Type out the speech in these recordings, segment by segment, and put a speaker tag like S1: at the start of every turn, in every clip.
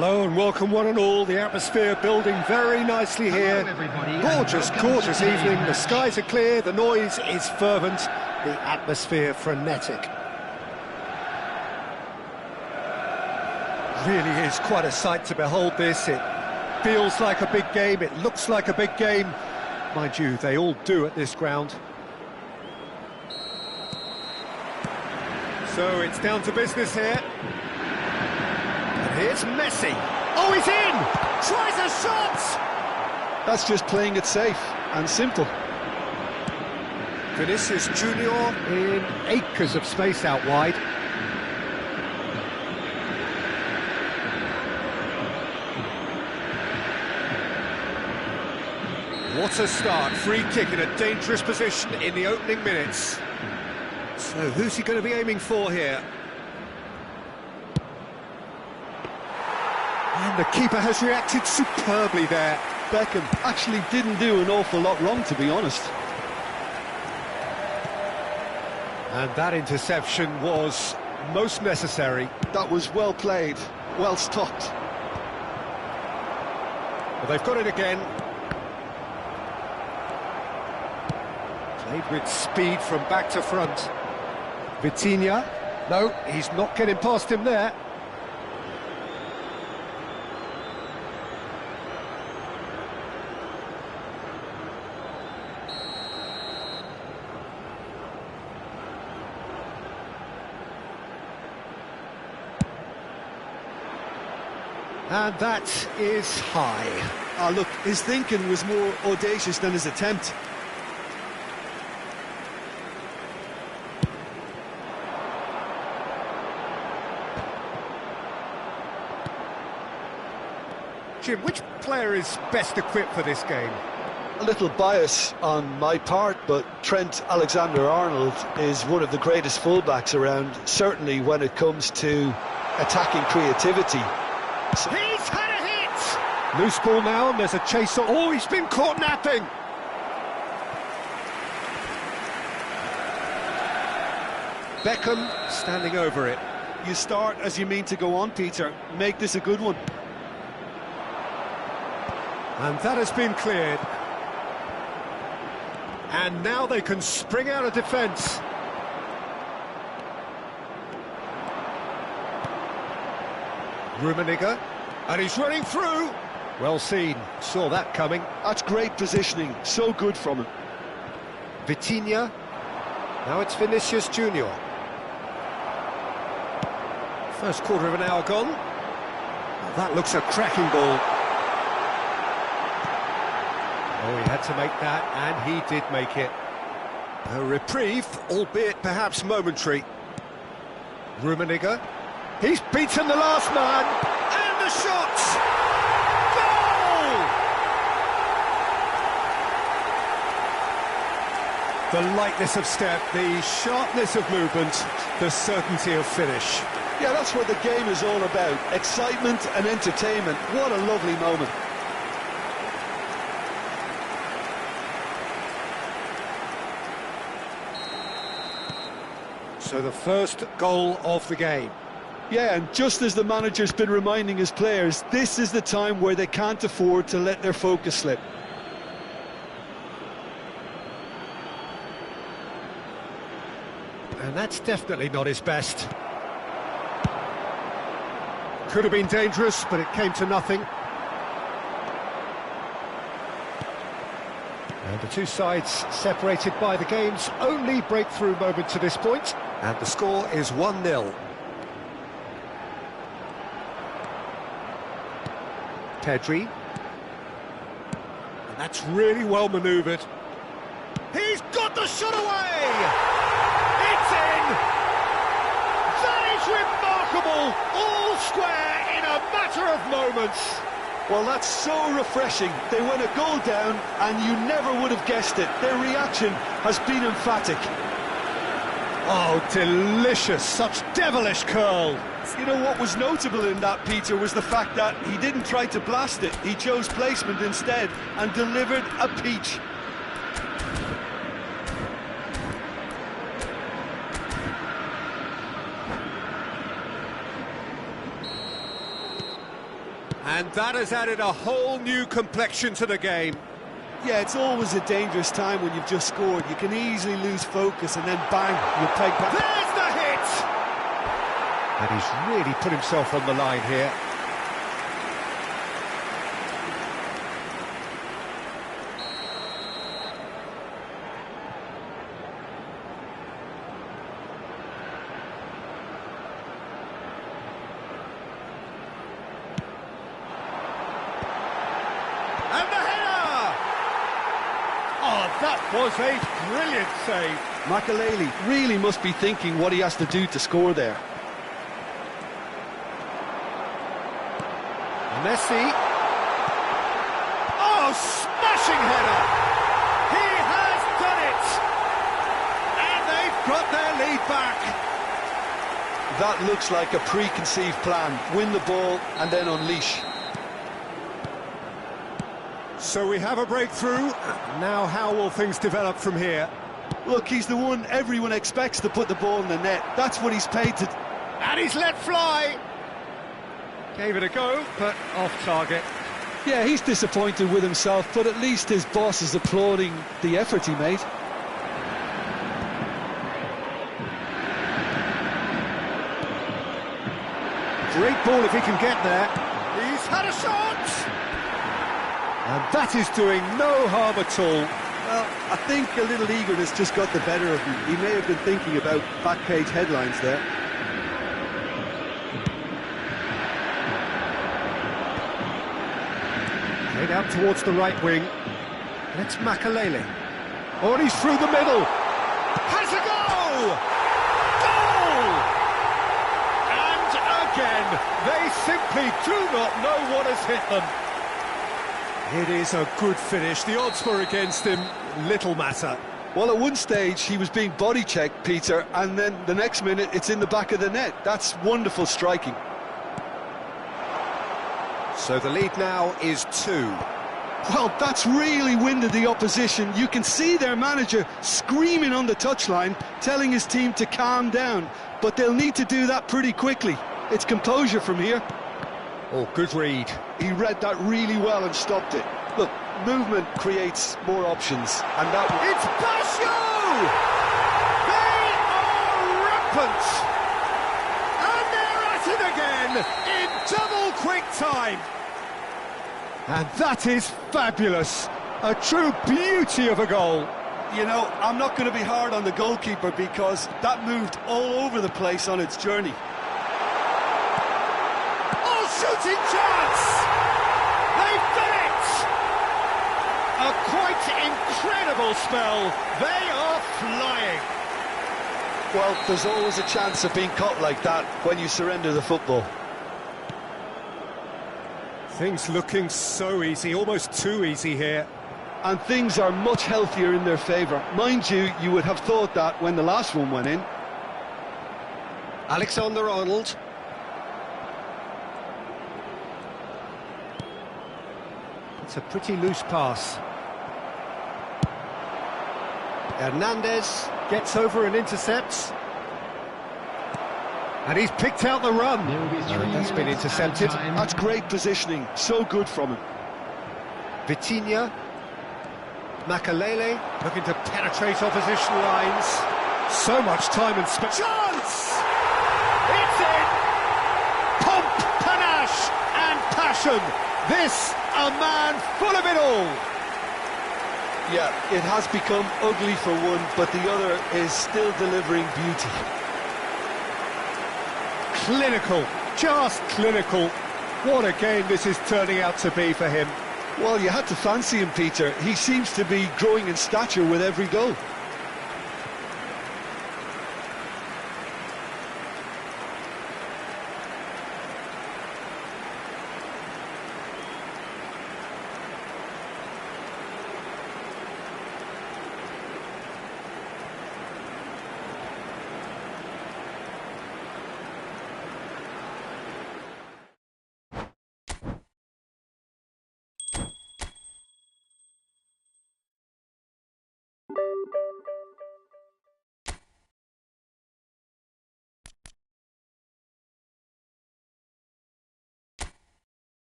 S1: Hello and welcome one and all. The atmosphere building very nicely here. Gorgeous, gorgeous evening. The skies are clear, the noise is fervent, the atmosphere frenetic. Really is quite a sight to behold this. It feels like a big game, it looks like a big game. Mind you, they all do at this ground. So it's down to business here. And here's Messi. Oh, he's in! Tries a shot!
S2: That's just playing it safe and simple.
S1: Vinicius Junior in acres of space out wide. What a start, free kick in a dangerous position in the opening minutes. So who's he going to be aiming for here? And the keeper has reacted superbly there.
S2: Beckham actually didn't do an awful lot wrong, to be honest.
S1: And that interception was most necessary.
S2: That was well played, well stopped.
S1: Well, they've got it again. Played with speed from back to front. Vitinha. No, he's not getting past him there. And that is high.
S2: Look, his thinking was more audacious than his attempt.
S1: Jim, which player is best equipped for this game?
S2: A little bias on my part, but Trent Alexander-Arnold is one of the greatest fullbacks around, certainly when it comes to attacking creativity.
S1: So he's had a hit! Loose ball now, and there's a chase on. Oh, he's been caught napping! Beckham standing over it.
S2: You start as you mean to go on, Peter. Make this a good one.
S1: And that has been cleared. And now they can spring out of defence. Rummenigge, and he's running through. Well seen, saw that coming.
S2: That's great positioning, so good from him.
S1: Vitinha, now it's Vinicius Junior. First quarter of an hour gone. Well, that looks a cracking ball. Oh, he had to make that, and he did make it. A reprieve, albeit perhaps momentary. Rummenigge. He's beaten the last man, and the shot! Goal! The lightness of step, the sharpness of movement, the certainty of finish.
S2: Yeah, that's what the game is all about. Excitement and entertainment. What a lovely moment.
S1: So the first goal of the game.
S2: Yeah, and just as the manager's been reminding his players, this is the time where they can't afford to let their focus slip.
S1: And that's definitely not his best. Could have been dangerous, but it came to nothing. And the two sides separated by the game's only breakthrough moment to this point. And the score is 1-0. Pedri. And that's really well manoeuvred. He's got the shot away! It's in! That is remarkable! All square in a matter of moments.
S2: Well, that's so refreshing. They went a goal down, and you never would have guessed it. Their reaction has been emphatic.
S1: Oh, delicious, such devilish curl.
S2: You know what was notable in that, Peter, was the fact that he didn't try to blast it. He chose placement instead and delivered a peach.
S1: And that has added a whole new complexion to the game.
S2: Yeah, it's always a dangerous time when you've just scored. You can easily lose focus and then bang, you peg back.
S1: There's the hit! And he's really put himself on the line here. And the header! Oh, that was a brilliant save.
S2: Makelele really must be thinking what he has to do to score there.
S1: Messi. Oh, smashing header! He has done it! And they've got their lead back.
S2: That looks like a preconceived plan. Win the ball and then unleash.
S1: So we have a breakthrough. Now how will things develop from here?
S2: Look, he's the one everyone expects to put the ball in the net. That's what he's paid to...
S1: And he's let fly! Gave it a go, but off target.
S2: Yeah, he's disappointed with himself, but at least his boss is applauding the effort he made.
S1: Great ball if he can get there. He's had a shot! And that is doing no harm at all.
S2: Well, I think a little eagerness just got the better of him. He may have been thinking about back-page headlines there.
S1: Played out towards the right wing. It's Makelele. Oh, and he's through the middle. Has a go! Goal! And again, they simply do not know what has hit them. It is a good finish. The odds were against him. Little matter.
S2: Well, at one stage, he was being body-checked, Peter, and then the next minute, it's in the back of the net. That's wonderful striking.
S1: So the lead now is 2.
S2: Well, that's really winded the opposition. You can see their manager screaming on the touchline, telling his team to calm down. But they'll need to do that pretty quickly. It's composure from here.
S1: Oh, good read.
S2: He read that really well and stopped it. Look, movement creates more options, and that...
S1: It's Basho! They are rampant! And they're at it again in double quick time. And that is fabulous. A true beauty of a goal.
S2: You know, I'm not going to be hard on the goalkeeper because that moved all over the place on its journey.
S1: Shooting chance! They've done it! A quite incredible spell. They are flying.
S2: Well, there's always a chance of being caught like that when you surrender the football.
S1: Things looking so easy, almost too easy here.
S2: And things are much healthier in their favour. Mind you, you would have thought that when the last one went in.
S1: Alexander-Arnold. It's a pretty loose pass. Hernandez gets over and intercepts. And he's picked out the run. That's been intercepted.
S2: That's great positioning. So good from him.
S1: Vitinha. Makelele looking to penetrate opposition lines. So much time and space. Chance! It's in! Pomp, panache and passion. This, a man full of it all.
S2: Yeah, it has become ugly for one, but the other is still delivering beauty.
S1: Clinical, just clinical. What a game this is turning out to be for him.
S2: Well, you had to fancy him, Peter. He seems to be growing in stature with every goal.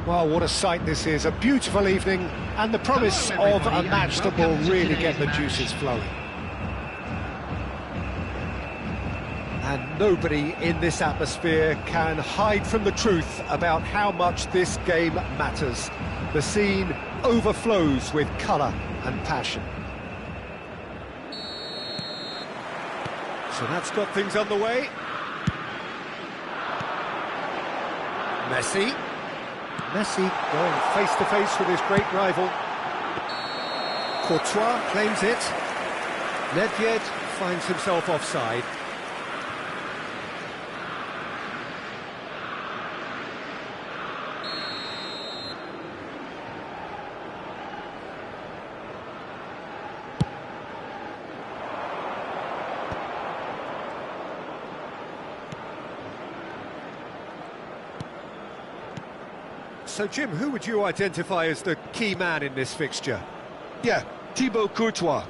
S1: Well, what a sight this is, a beautiful evening, and the promise of a match that will really get the juices flowing. And nobody in this atmosphere can hide from the truth about how much this game matters. The scene overflows with colour and passion. So that's got things underway. Messi going face-to-face with his great rival. Courtois claims it. Nedved finds himself offside. So, Jim, who would you identify as the key man in this fixture?
S2: Yeah, Thibaut Courtois.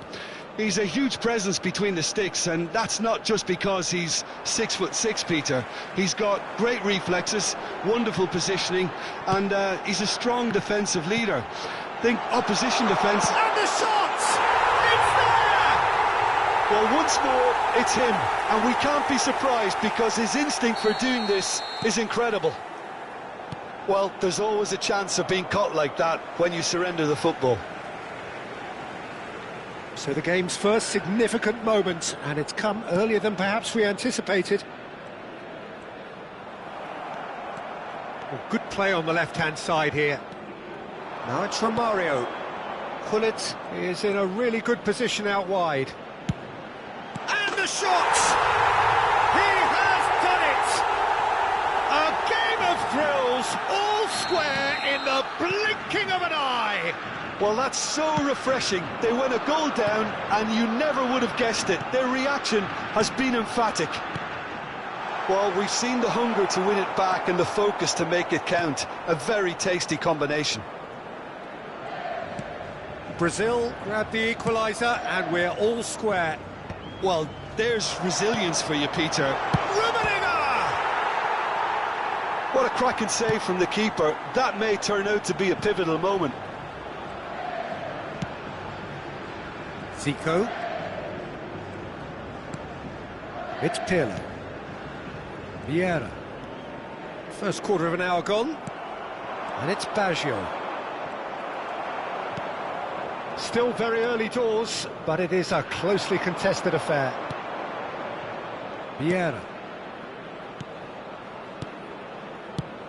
S2: He's a huge presence between the sticks, and that's not just because he's 6'6", Peter. He's got great reflexes, wonderful positioning, and he's a strong defensive leader. Think opposition defence.
S1: And the shot! It's there!
S2: Well, once more, it's him, and we can't be surprised because his instinct for doing this is incredible. Well, there's always a chance of being caught like that when you surrender the football.
S1: So the game's first significant moment, and it's come earlier than perhaps we anticipated. Well, good play on the left-hand side here. Now it's Romario. Gullit is in a really good position out wide. And the shot! He has done it! A game of thrills, all square in the blinking of an eye.
S2: Well, that's so refreshing. They went a goal down, and you never would have guessed it. Their reaction has been emphatic. Well, we've seen the hunger to win it back and the focus to make it count. A very tasty combination.
S1: Brazil grabbed the equaliser, and we're all square.
S2: Well, there's resilience for you, Peter. What a cracking save from the keeper. That may turn out to be a pivotal moment.
S1: Zico. It's Pirlo. Vieira. First quarter of an hour gone. And it's Baggio. Still very early doors, but it is a closely contested affair. Vieira.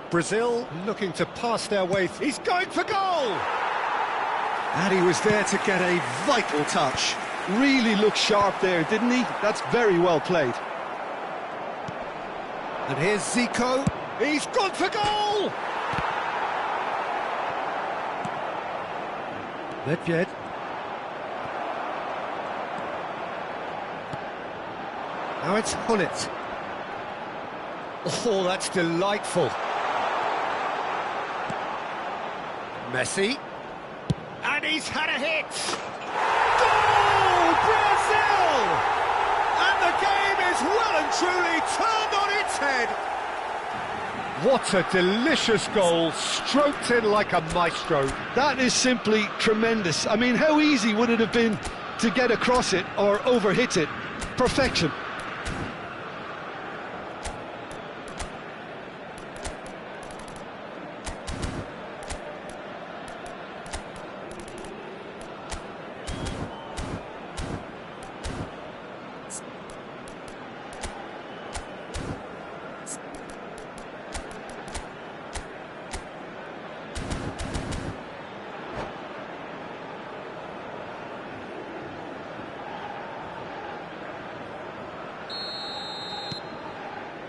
S1: Brazil looking to pass their way. He's going for goal! And he was there to get a vital touch.
S2: Really looked sharp there, didn't he? That's very well played.
S1: And here's Zico. He's gone for goal! Nedved. Now it's Gullit. Oh, that's delightful. Messi, and he's had a hit! Goal, Brazil! And the game is well and truly turned on its head. What a delicious goal, stroked in like a maestro.
S2: That is simply tremendous. I mean, how easy would it have been to get across it or overhit it? Perfection.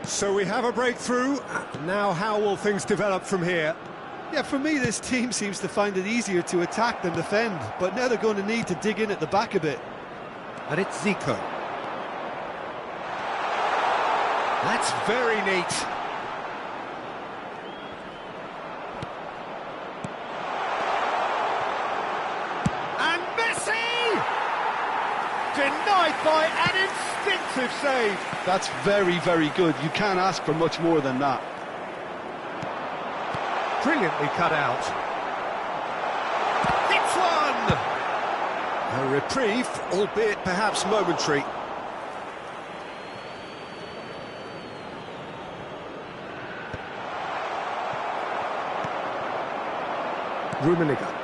S1: So we have a breakthrough. Now how will things develop from here?
S2: Yeah, for me, this team seems to find it easier to attack than defend, but now they're going to need to dig in at the back a bit.
S1: And it's Zico. That's very neat. And Messi! Denied by an instinctive save.
S2: That's very, very good. You can't ask for much more than that.
S1: Brilliantly cut out. It's one! A reprieve, albeit perhaps momentary. Rummenigge.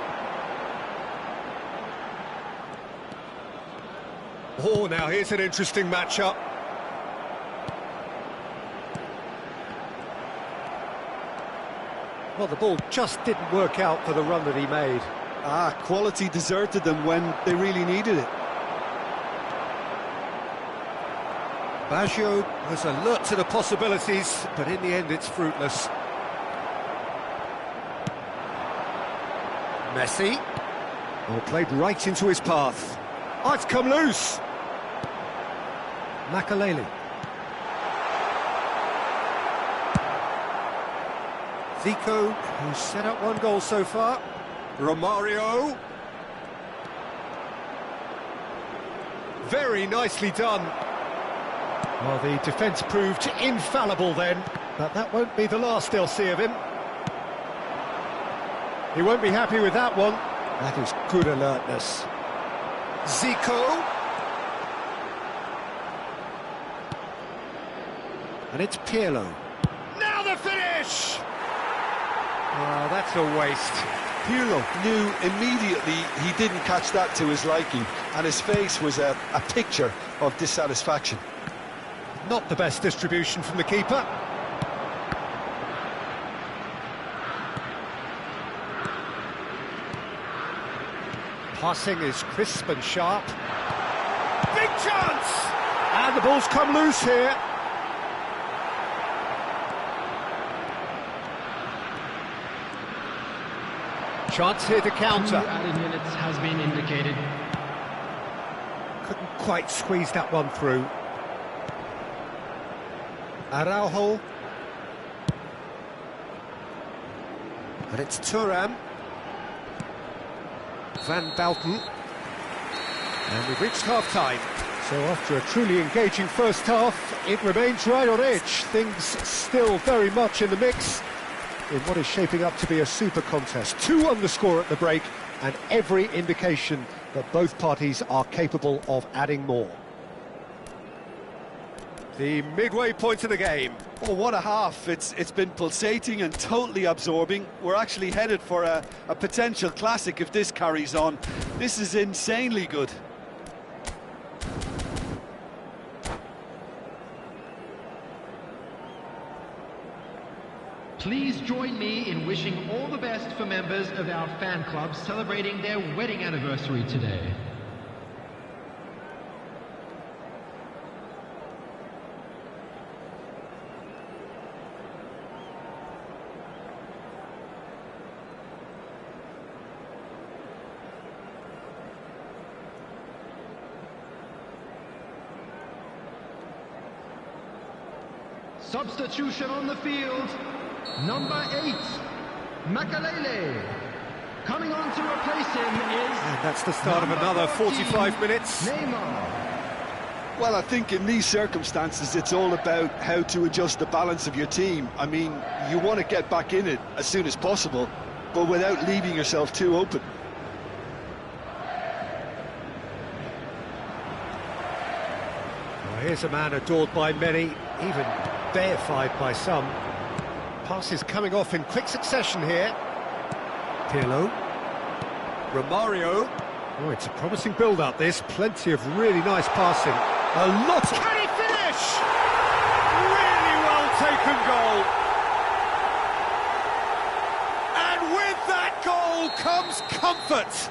S1: Oh, now here's an interesting matchup. Well, the ball just didn't work out for the run that he made.
S2: Quality deserted them when they really needed it.
S1: Baggio was alert to the possibilities, but in the end it's fruitless. Messi. Oh, played right into his path. Oh, it's come loose. Makalele. Zico, who's set up one goal so far. Romario. Very nicely done. Well, the defence proved infallible then, but that won't be the last they'll see of him. He won't be happy with that one. That is good alertness. Zico. And it's Pirlo. Now the finish! Oh, that's a waste.
S2: Pirlo knew immediately he didn't catch that to his liking, and his face was a picture of dissatisfaction.
S1: Not the best distribution from the keeper. Passing is crisp and sharp. Big chance! And the ball's come loose here. Chance here to counter.
S3: 2 added minutes has been indicated.
S1: Couldn't quite squeeze that one through. Araujo. And it's Thuram. Van Belten. And we've reached half-time. So after a truly engaging first half, it remains right on edge. Things still very much in the mix in what is shaping up to be a super contest. 2 on the score at the break, and every indication that both parties are capable of adding more. The midway point of the game.
S2: Oh, what a half. It's been pulsating and totally absorbing. We're actually headed for a potential classic if this carries on. This is insanely good.
S3: Please join me in wishing all the best for members of our fan club celebrating their wedding anniversary today. Substitution on the field. Number 8, Makalele. Coming on to replace him is...
S1: And that's the start of another 45 minutes.
S3: Neymar.
S2: Well, I think in these circumstances, it's all about how to adjust the balance of your team. I mean, you want to get back in it as soon as possible, but without leaving yourself too open.
S1: Well, here's a man adored by many, even deified by some. Passes coming off in quick succession here. Pirlo. Romario. Oh, it's a promising build-up, this. Plenty of really nice passing. A lot of... Can he finish? Really well taken goal. And with that goal comes comfort.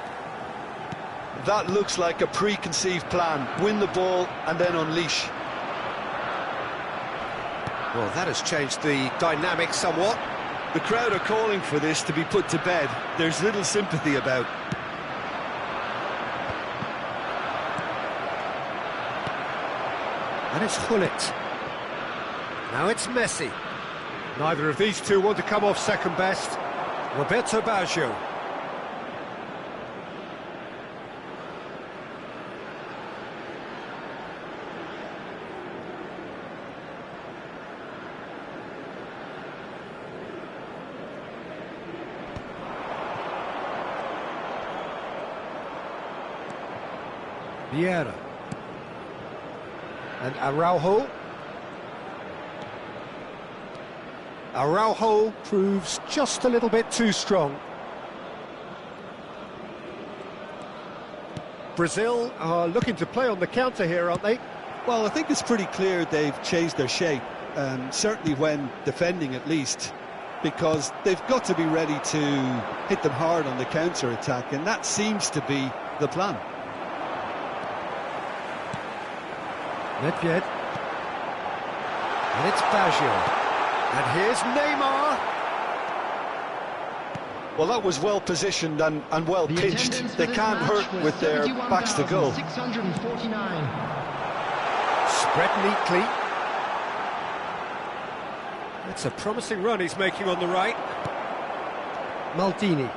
S2: That looks like a preconceived plan. Win the ball and then unleash.
S1: Well, that has changed the dynamic somewhat.
S2: The crowd are calling for this to be put to bed. There's little sympathy about.
S1: And it's Hullet. Now it's Messi. Neither of these two want to come off second best. Roberto Baggio. Vieira. And Araujo. Araujo proves just a little bit too strong. Brazil are looking to play on the counter here, aren't they?
S2: Well, I think it's pretty clear they've changed their shape, certainly when defending at least, because they've got to be ready to hit them hard on the counter-attack, and that seems to be the plan.
S1: Nedved. And it's Baggio. And here's Neymar.
S2: Well, that was well positioned and well pitched. They can't hurt with their backs to goal.
S3: 649.
S1: Spread neatly. It's a promising run he's making on the right. Maldini.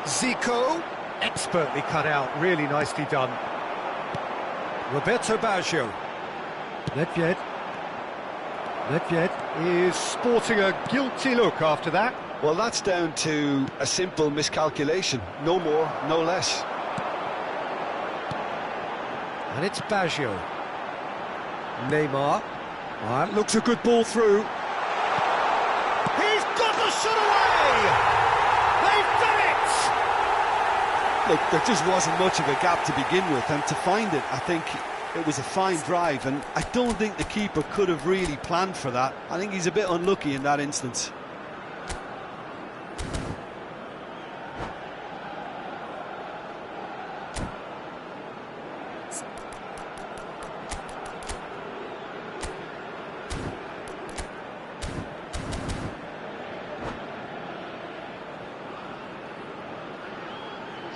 S1: Zico. Expertly cut out, really nicely done. Roberto Baggio. Nedved. Nedved is sporting a guilty look after that.
S2: Well, that's down to a simple miscalculation. No more, no less.
S1: And it's Baggio. Neymar. That looks a good ball through. He's got the shot away! They've done it!
S2: Look, there just wasn't much of a gap to begin with, and to find it, I think it was a fine drive, and I don't think the keeper could have really planned for that. I think he's a bit unlucky in that instance.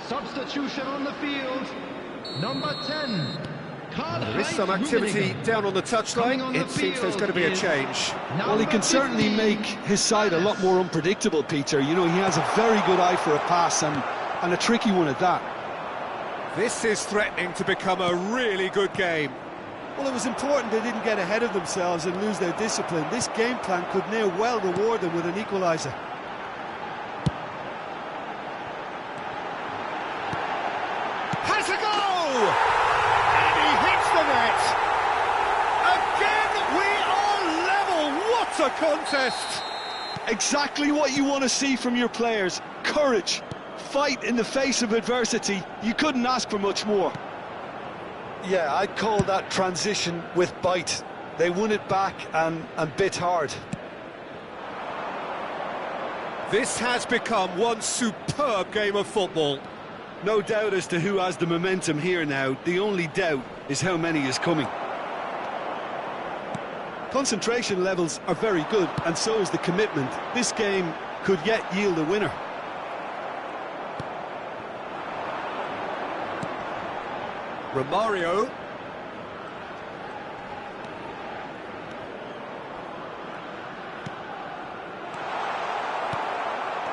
S3: Substitution on the field. Number 10.
S1: There is some activity down on the touchline. It seems there's going to be a change.
S2: Well, he can certainly make his side a lot more unpredictable, Peter. You know, he has a very good eye for a pass and a tricky one at that.
S1: This is threatening to become a really good game.
S2: Well, it was important they didn't get ahead of themselves and lose their discipline. This game plan could now well reward them with an equaliser.
S1: Has a goal! And he hits the net! Again, we are level! What a contest!
S2: Exactly what you want to see from your players. Courage, fight in the face of adversity. You couldn't ask for much more. Yeah, I'd call that transition with bite. They won it back and bit hard.
S1: This has become one superb game of football.
S2: No doubt as to who has the momentum here now. The only doubt is how many is coming. Concentration levels are very good, and so is the commitment. This game could yet yield a winner.
S1: Romario.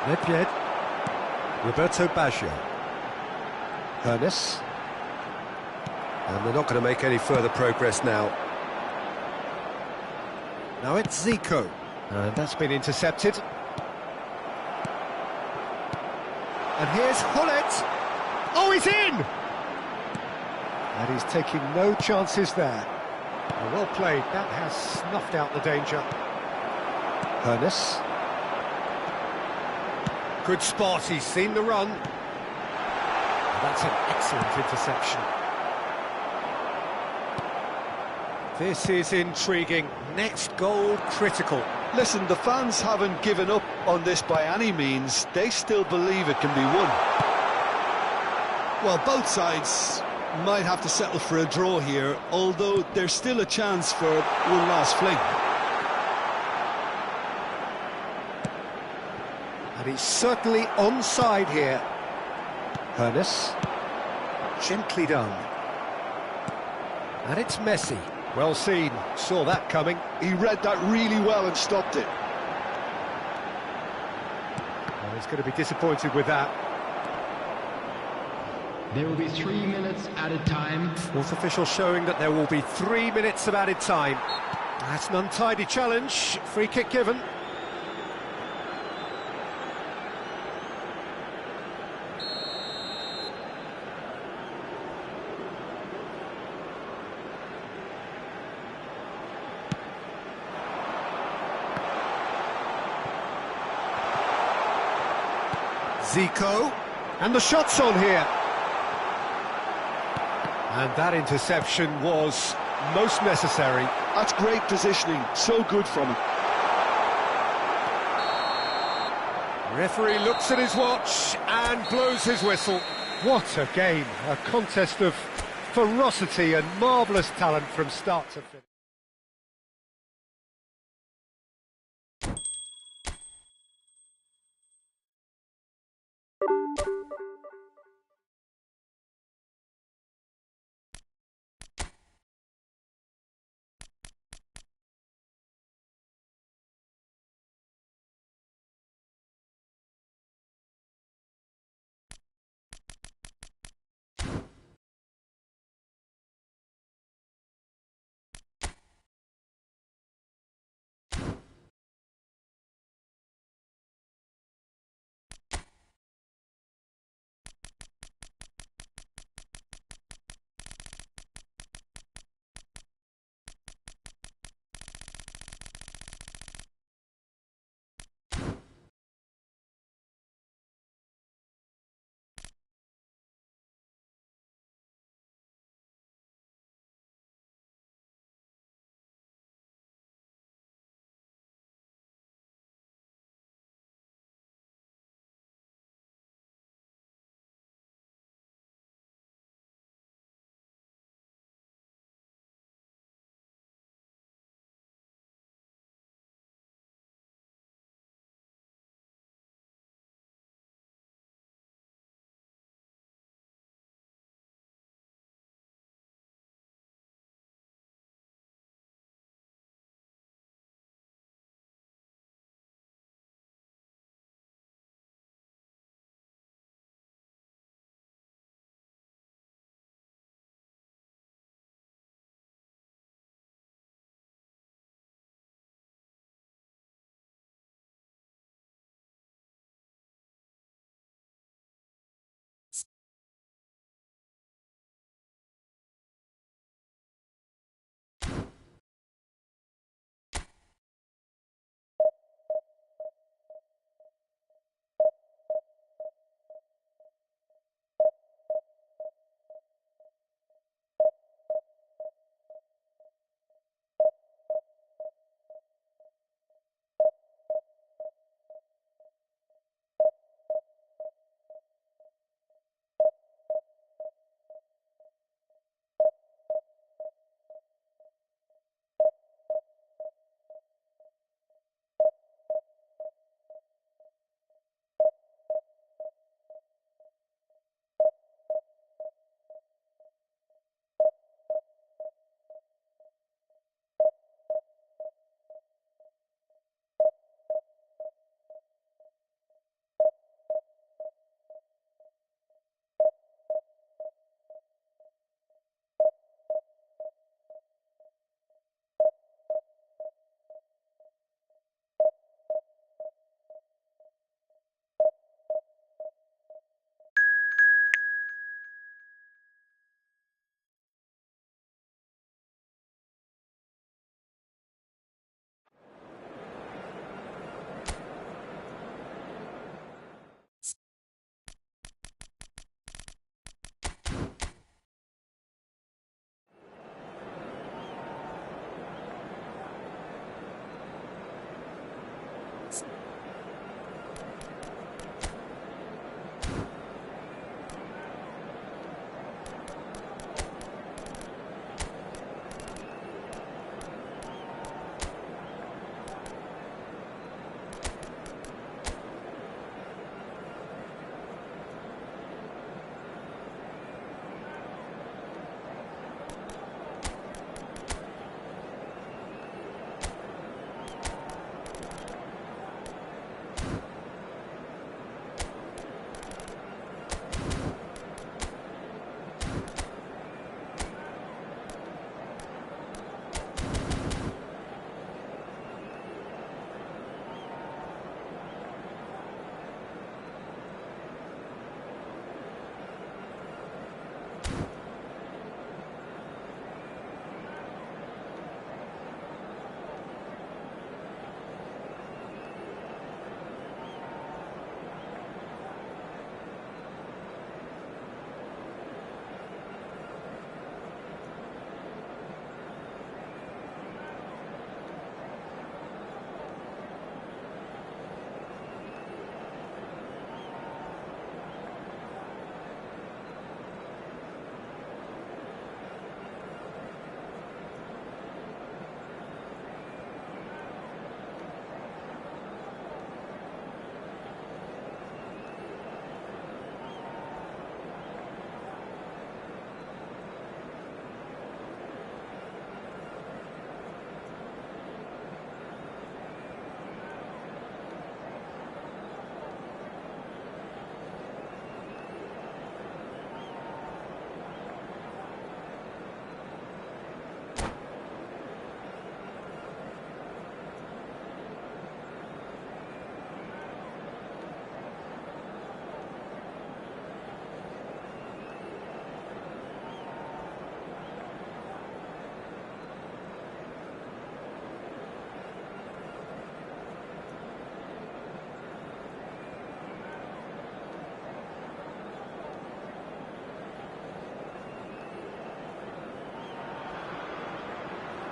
S1: Nedved. Roberto Baggio. Hernes. And they're not going to make any further progress now. Now it's Zico. And that's been intercepted. And here's Hullet. Oh, he's in! And he's taking no chances there. Well played. That has snuffed out the danger. Hernes. Good spot. He's seen the run. That's an excellent interception. This is intriguing. Next goal critical.
S2: Listen, the fans haven't given up on this by any means. They still believe it can be won. Well, both sides might have to settle for a draw here, although there's still a chance for one last fling.
S1: And he's certainly onside here. Hernes. Gently done. And it's Messi. Well seen. Saw that coming.
S2: He read that really well and stopped it.
S1: Well, he's going to be disappointed with that.
S3: There will be 3 minutes added time.
S1: Fourth official showing that there will be 3 minutes of added time. That's an untidy challenge. Free kick given. Zico, and the shot's on here. And that interception was most necessary.
S2: That's great positioning, so good from him.
S1: Referee looks at his watch and blows his whistle. What a game, a contest of ferocity and marvellous talent from start to finish.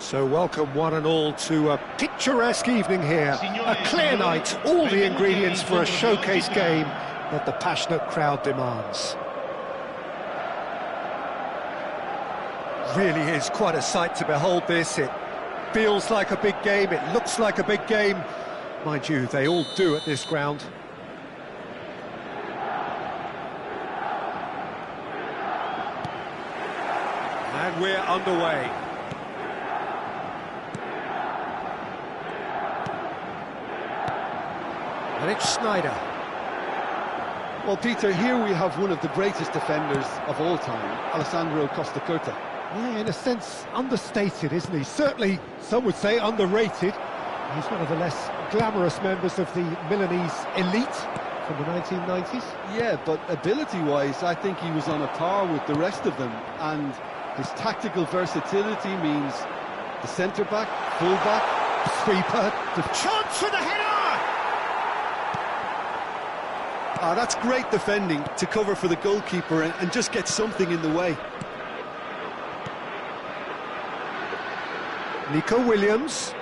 S1: So welcome one and all to a picturesque evening here. A clear night, all the ingredients for a showcase game that the passionate crowd demands. Really is quite a sight to behold this. It feels like a big game, it looks like a big game. Mind you, they all do at this ground. And we're underway. And it's Sneijder.
S2: Well, Peter, here we have one of the greatest defenders of all time, Alessandro Costacurta.
S1: Yeah, in a sense, understated, isn't he? Certainly, some would say underrated. He's one of the less glamorous members of the Milanese elite from the 1990s.
S2: Yeah, but ability-wise, I think he was on a par with the rest of them, and his tactical versatility means the centre-back, full-back,
S1: Sweeper, the chance for the header!
S2: Ah, that's great defending to cover for the goalkeeper and just get something in the way.
S1: Nico Williams.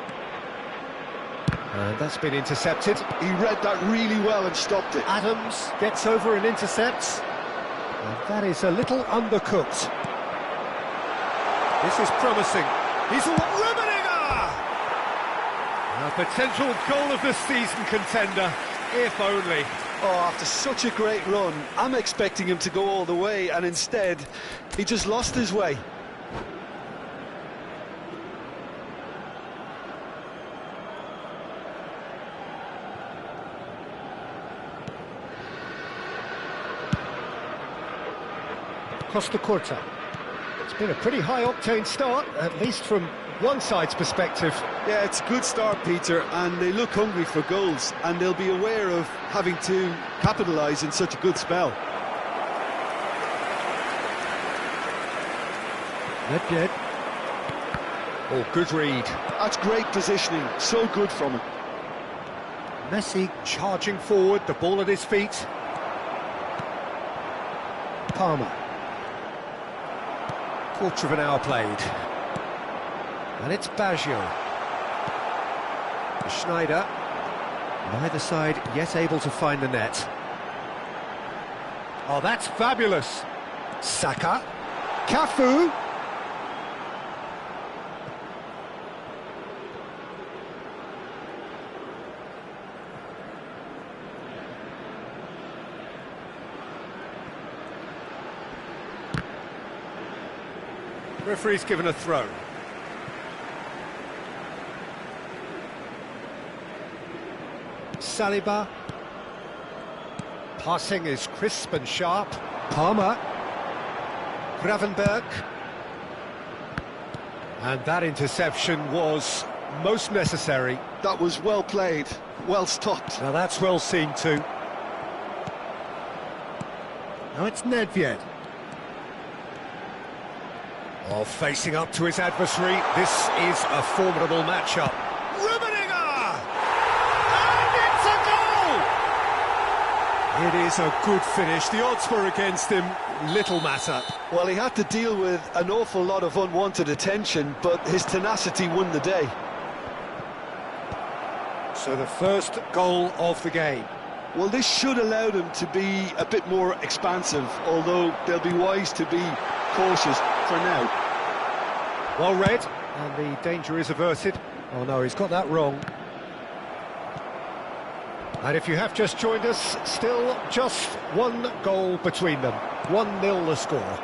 S1: And that's been intercepted.
S2: He read that really well and stopped it.
S1: Adams gets over and intercepts. And that is a little undercooked. This is promising. He's a Rummenigge! A potential goal of the season contender, if only.
S2: Oh, after such a great run, I'm expecting him to go all the way, and instead, he just lost his way.
S1: Costacurta. It's been a pretty high-octane start, at least from one side's perspective.
S2: Yeah, it's a good start, Peter, and they look hungry for goals, and they'll be aware of having to capitalise in such a good spell.
S1: Not yet. Oh, good read.
S2: That's great positioning, so good from him.
S1: Messi charging forward, the ball at his feet. Palmer. Quarter of an hour played. And it's Baggio. Sneijder. Neither side yet able to find the net. Oh, that's fabulous. Saka. Cafu. Referee's given a throw. Saliba. Passing is crisp and sharp. Palmer. Gravenberg. And that interception was most necessary.
S2: That was well played, well stopped.
S1: Now that's well seen too. Now it's Nedved. Oh, facing up to his adversary, this is a formidable matchup. Rummenigge! And it's a goal! It is a good finish. The odds were against him, little matter.
S2: Well, he had to deal with an awful lot of unwanted attention, but his tenacity won the day.
S1: So the first goal of the game.
S2: Well, this should allow them to be a bit more expansive, although they'll be wise to be cautious for now.
S1: Well read, and the danger is averted. Oh no, he's got that wrong. And if you have just joined us, still just one goal between them. 1-0 the score.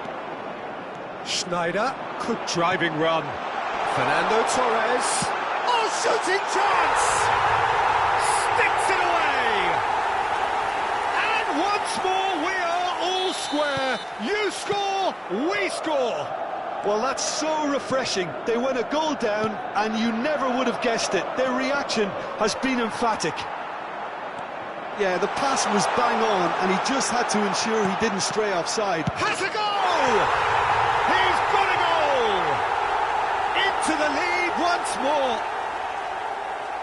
S1: Sneijder, good driving run. Fernando Torres. Oh, shooting chance! Sticks it away! And once more we are all square. You score, we score.
S2: Well, that's so refreshing. They went a goal down, and you never would have guessed it. Their reaction has been emphatic. Yeah, the pass was bang on, and he just had to ensure he didn't stray offside.
S1: Has a goal! He's got a goal! Into the lead once more.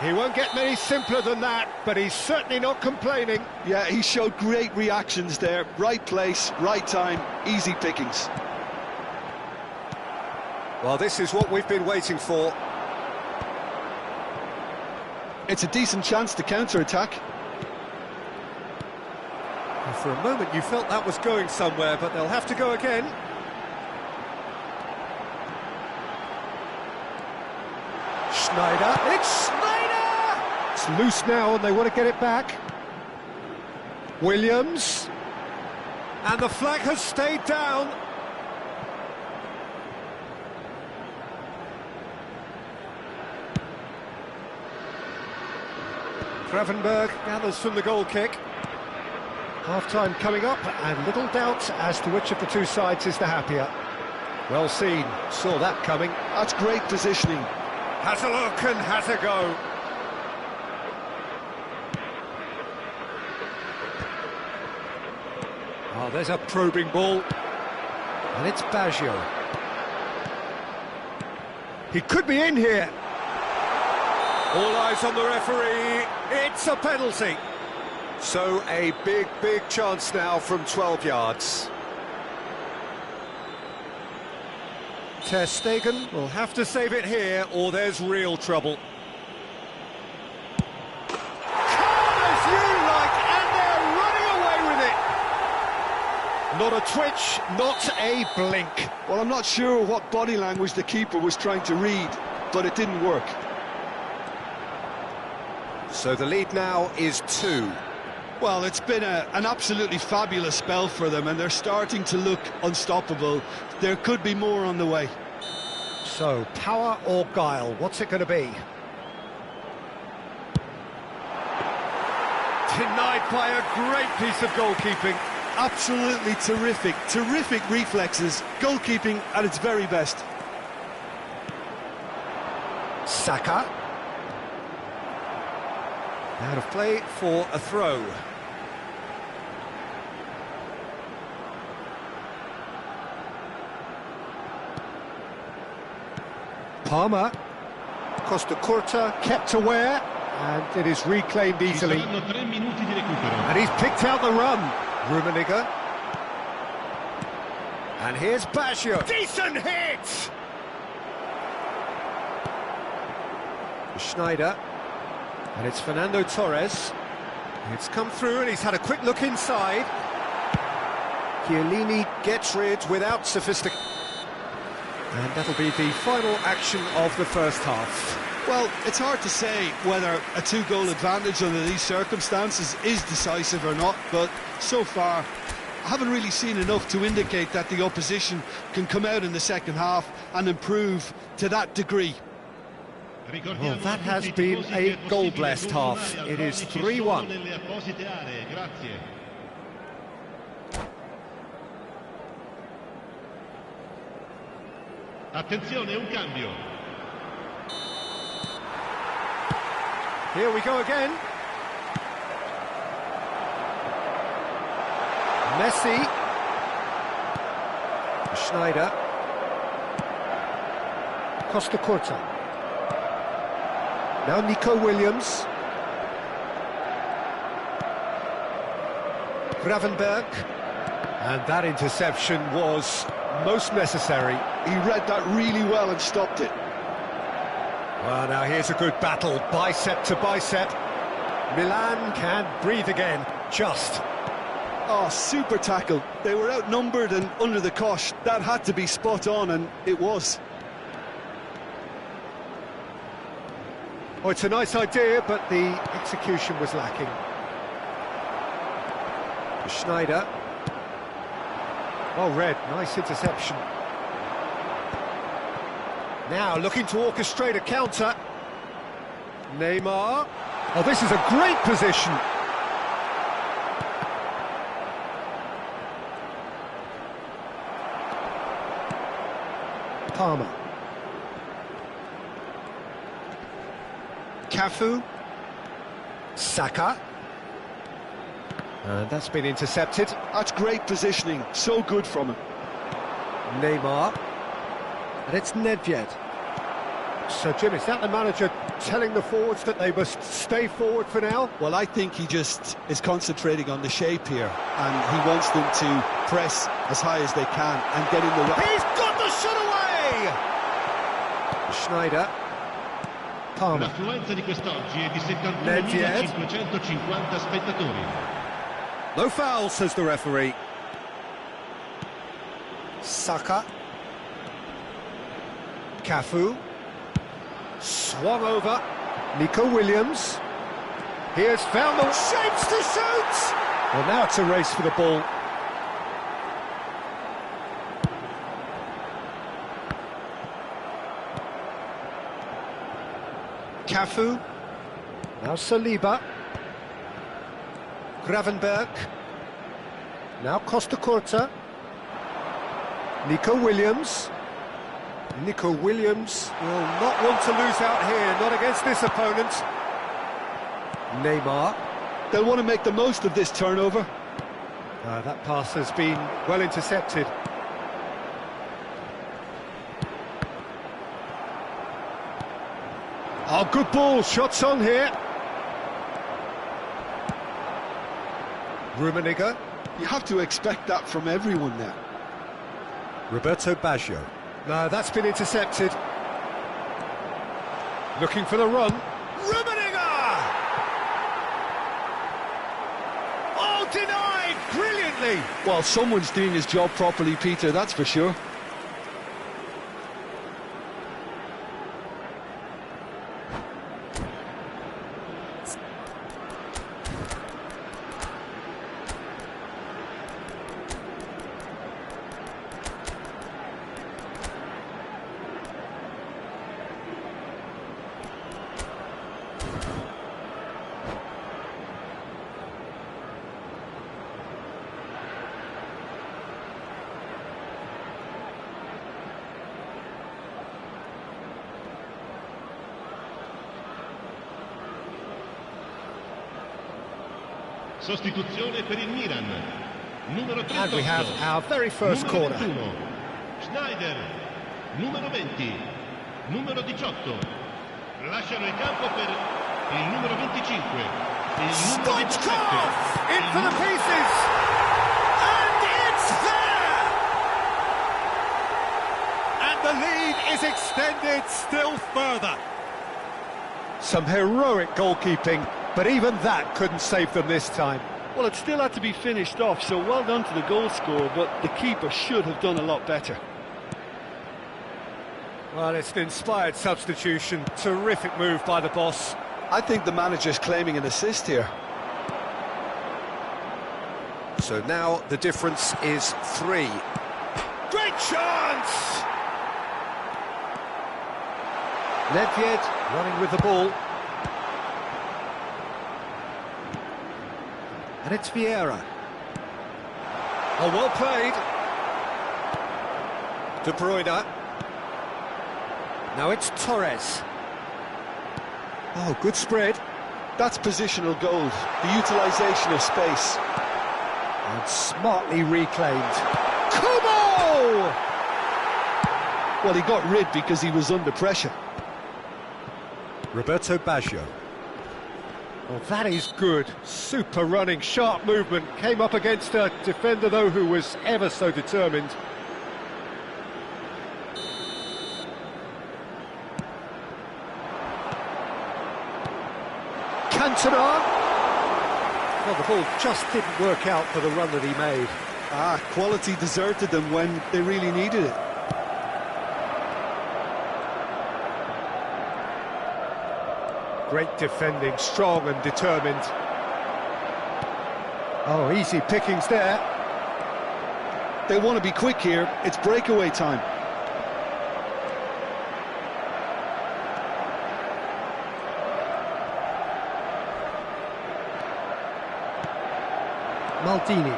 S1: He won't get many simpler than that, but he's certainly not complaining.
S2: Yeah, he showed great reactions there. Right place, right time, easy pickings.
S1: Well, this is what we've been waiting for.
S2: It's a decent chance to counter-attack.
S1: For a moment you felt that was going somewhere, but they'll have to go again. Schneider, it's Schneider! It's loose now and they want to get it back. Williams. And the flag has stayed down. Gravenberg gathers from the goal kick. Half-time coming up, and little doubt as to which of the two sides is the happier. Well seen, saw that coming.
S2: That's great positioning.
S1: Has a look and has a go. Oh, there's a probing ball. And it's Baggio. He could be in here. All eyes on the referee. It's a penalty. So a big chance now from 12 yards. Ter Stegen will have to save it here, or there's real trouble. Calm as you like, and they're running away with it. Not a twitch, not a blink.
S2: Well, I'm not sure what body language the keeper was trying to read, but it didn't work.
S1: So the lead now is 2.
S2: Well, it's been an absolutely fabulous spell for them, and they're starting to look unstoppable. There could be more on the way.
S1: So, power or guile, what's it going to be? Denied by a great piece of goalkeeping.
S2: Absolutely terrific, terrific reflexes. Goalkeeping at its very best.
S1: Saka. Out of play for a throw. Palmer. Costa Curta kept aware, and it is reclaimed easily. And he's picked out the run. Rummenigge. And here's Baggio. Decent hit! Schneider. And it's Fernando Torres. It's come through and he's had a quick look inside. Chiellini gets rid without sophistication. And that'll be the final action of the first half.
S2: Well, it's hard to say whether a 2-goal advantage under these circumstances is decisive or not, but so far I haven't really seen enough to indicate that the opposition can come out in the second half and improve to that degree.
S1: Well, that has been a goal-blessed half. It is 3-1.
S3: Attenzione, un cambio.
S1: Here we go again. Messi. Schneider. Costa Curta. Now Nico Williams. Gravenberg. And that interception was most necessary.
S2: He read that really well and stopped it.
S1: Well, now here's a good battle, bicep to bicep. Milan can breathe again, just.
S2: Oh, super tackle. They were outnumbered and under the cosh. That had to be spot on, and it was.
S1: Oh, it's a nice idea, but the execution was lacking. Schneider. Oh, Red, nice interception. Now looking to orchestrate a counter. Neymar. Oh, this is a great position. Palmer. Cafu. Saka. And that's been intercepted.
S2: That's great positioning, so good from him.
S1: Neymar. And it's Nedved. So, Jim, is that the manager telling the forwards that they must stay forward for now?
S2: Well, I think he just is concentrating on the shape here, and he wants them to press as high as they can and get in the right...
S1: He's got the shot away! Schneider. Palmer.
S3: L'affluenza di quest'oggi è di
S1: Nedved.
S3: 71.550 spettatori.
S1: No foul, says the referee. Saka. Cafu. Swung over. Nico Williams. He has found the shapes to shoot! Well, now it's a race for the ball. Cafu. Now Saliba. Gravenberg. Now Costa Curta. Nico Williams. Nico Williams will not want to lose out here, not against this opponent. Neymar.
S2: They'll want to make the most of this turnover.
S1: That pass has been well intercepted. Oh, good ball, shots on here. Rummenigge.
S2: You have to expect that from everyone now.
S1: Roberto Baggio. No, that's been intercepted. Looking for the run. Rummenigge! Oh, denied brilliantly.
S2: Well, someone's doing his job properly, Peter, that's for sure.
S3: Sostituzione per il Milan. Numero 38.
S1: And we have our very first corner.
S3: 21. Schneider. Numero 20. Numero 18. Lasciano il campo per il numero 25. Il numero 27.
S1: In for the pieces! And it's there! And the lead is extended still further. Some heroic goalkeeping, but even that couldn't save them this time.
S2: Well, it still had to be finished off, so well done to the goal scorer, but the keeper should have done a lot better.
S1: Well, it's an inspired substitution. Terrific move by the boss.
S2: I think the manager's claiming an assist here.
S1: So now the difference is 3. Great chance! Nedved running with the ball. And it's Vieira. Oh, well played. De Bruyne. Now it's Torres. Oh, good spread.
S2: That's positional gold, the utilisation of space.
S1: And smartly reclaimed. Kubo!
S2: Well, he got rid because he was under pressure.
S1: Roberto Baggio. Well, that is good. Super running, sharp movement. Came up against a defender, though, who was ever so determined. Cantona. Well, the ball just didn't work out for the run that he made.
S2: Quality deserted them when they really needed it.
S1: Great defending, strong and determined. Oh, easy pickings there.
S2: They want to be quick here. It's breakaway time.
S1: Maldini.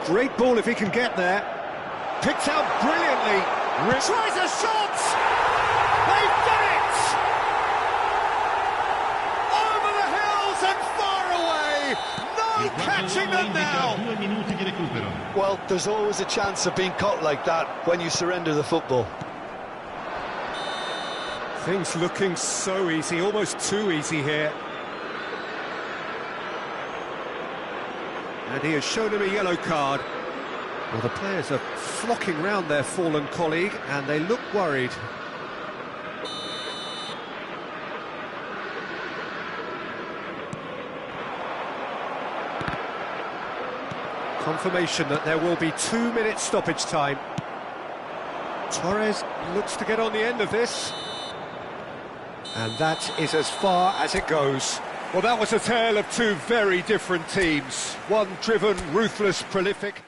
S1: Great ball if he can get there. Picked out brilliantly. Tries a shot! They've done it! Over the hills and far away! No catching them now!
S3: 2 minuti di recupero.
S2: Well, there's always a chance of being caught like that when you surrender the football.
S1: Things looking so easy, almost too easy here. And he has shown him a yellow card. Well, the players are flocking round their fallen colleague, and they look worried. Confirmation that there will be 2 minutes stoppage time. Torres looks to get on the end of this. And that is as far as it goes. Well, that was a tale of two very different teams. One driven, ruthless, prolific.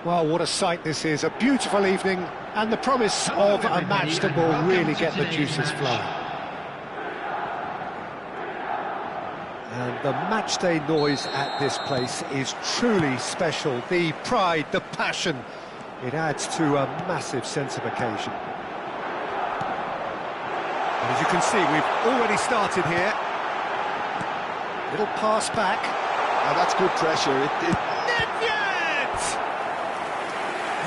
S1: Well, what a sight this is, a beautiful evening, and the promise of a match that will really get the juices flowing. And the matchday noise at this place is truly special. The pride, the passion, it adds to a massive sense of occasion. And as you can see, we've already started here. Little pass back.
S2: Oh, that's good pressure.
S1: Nedved!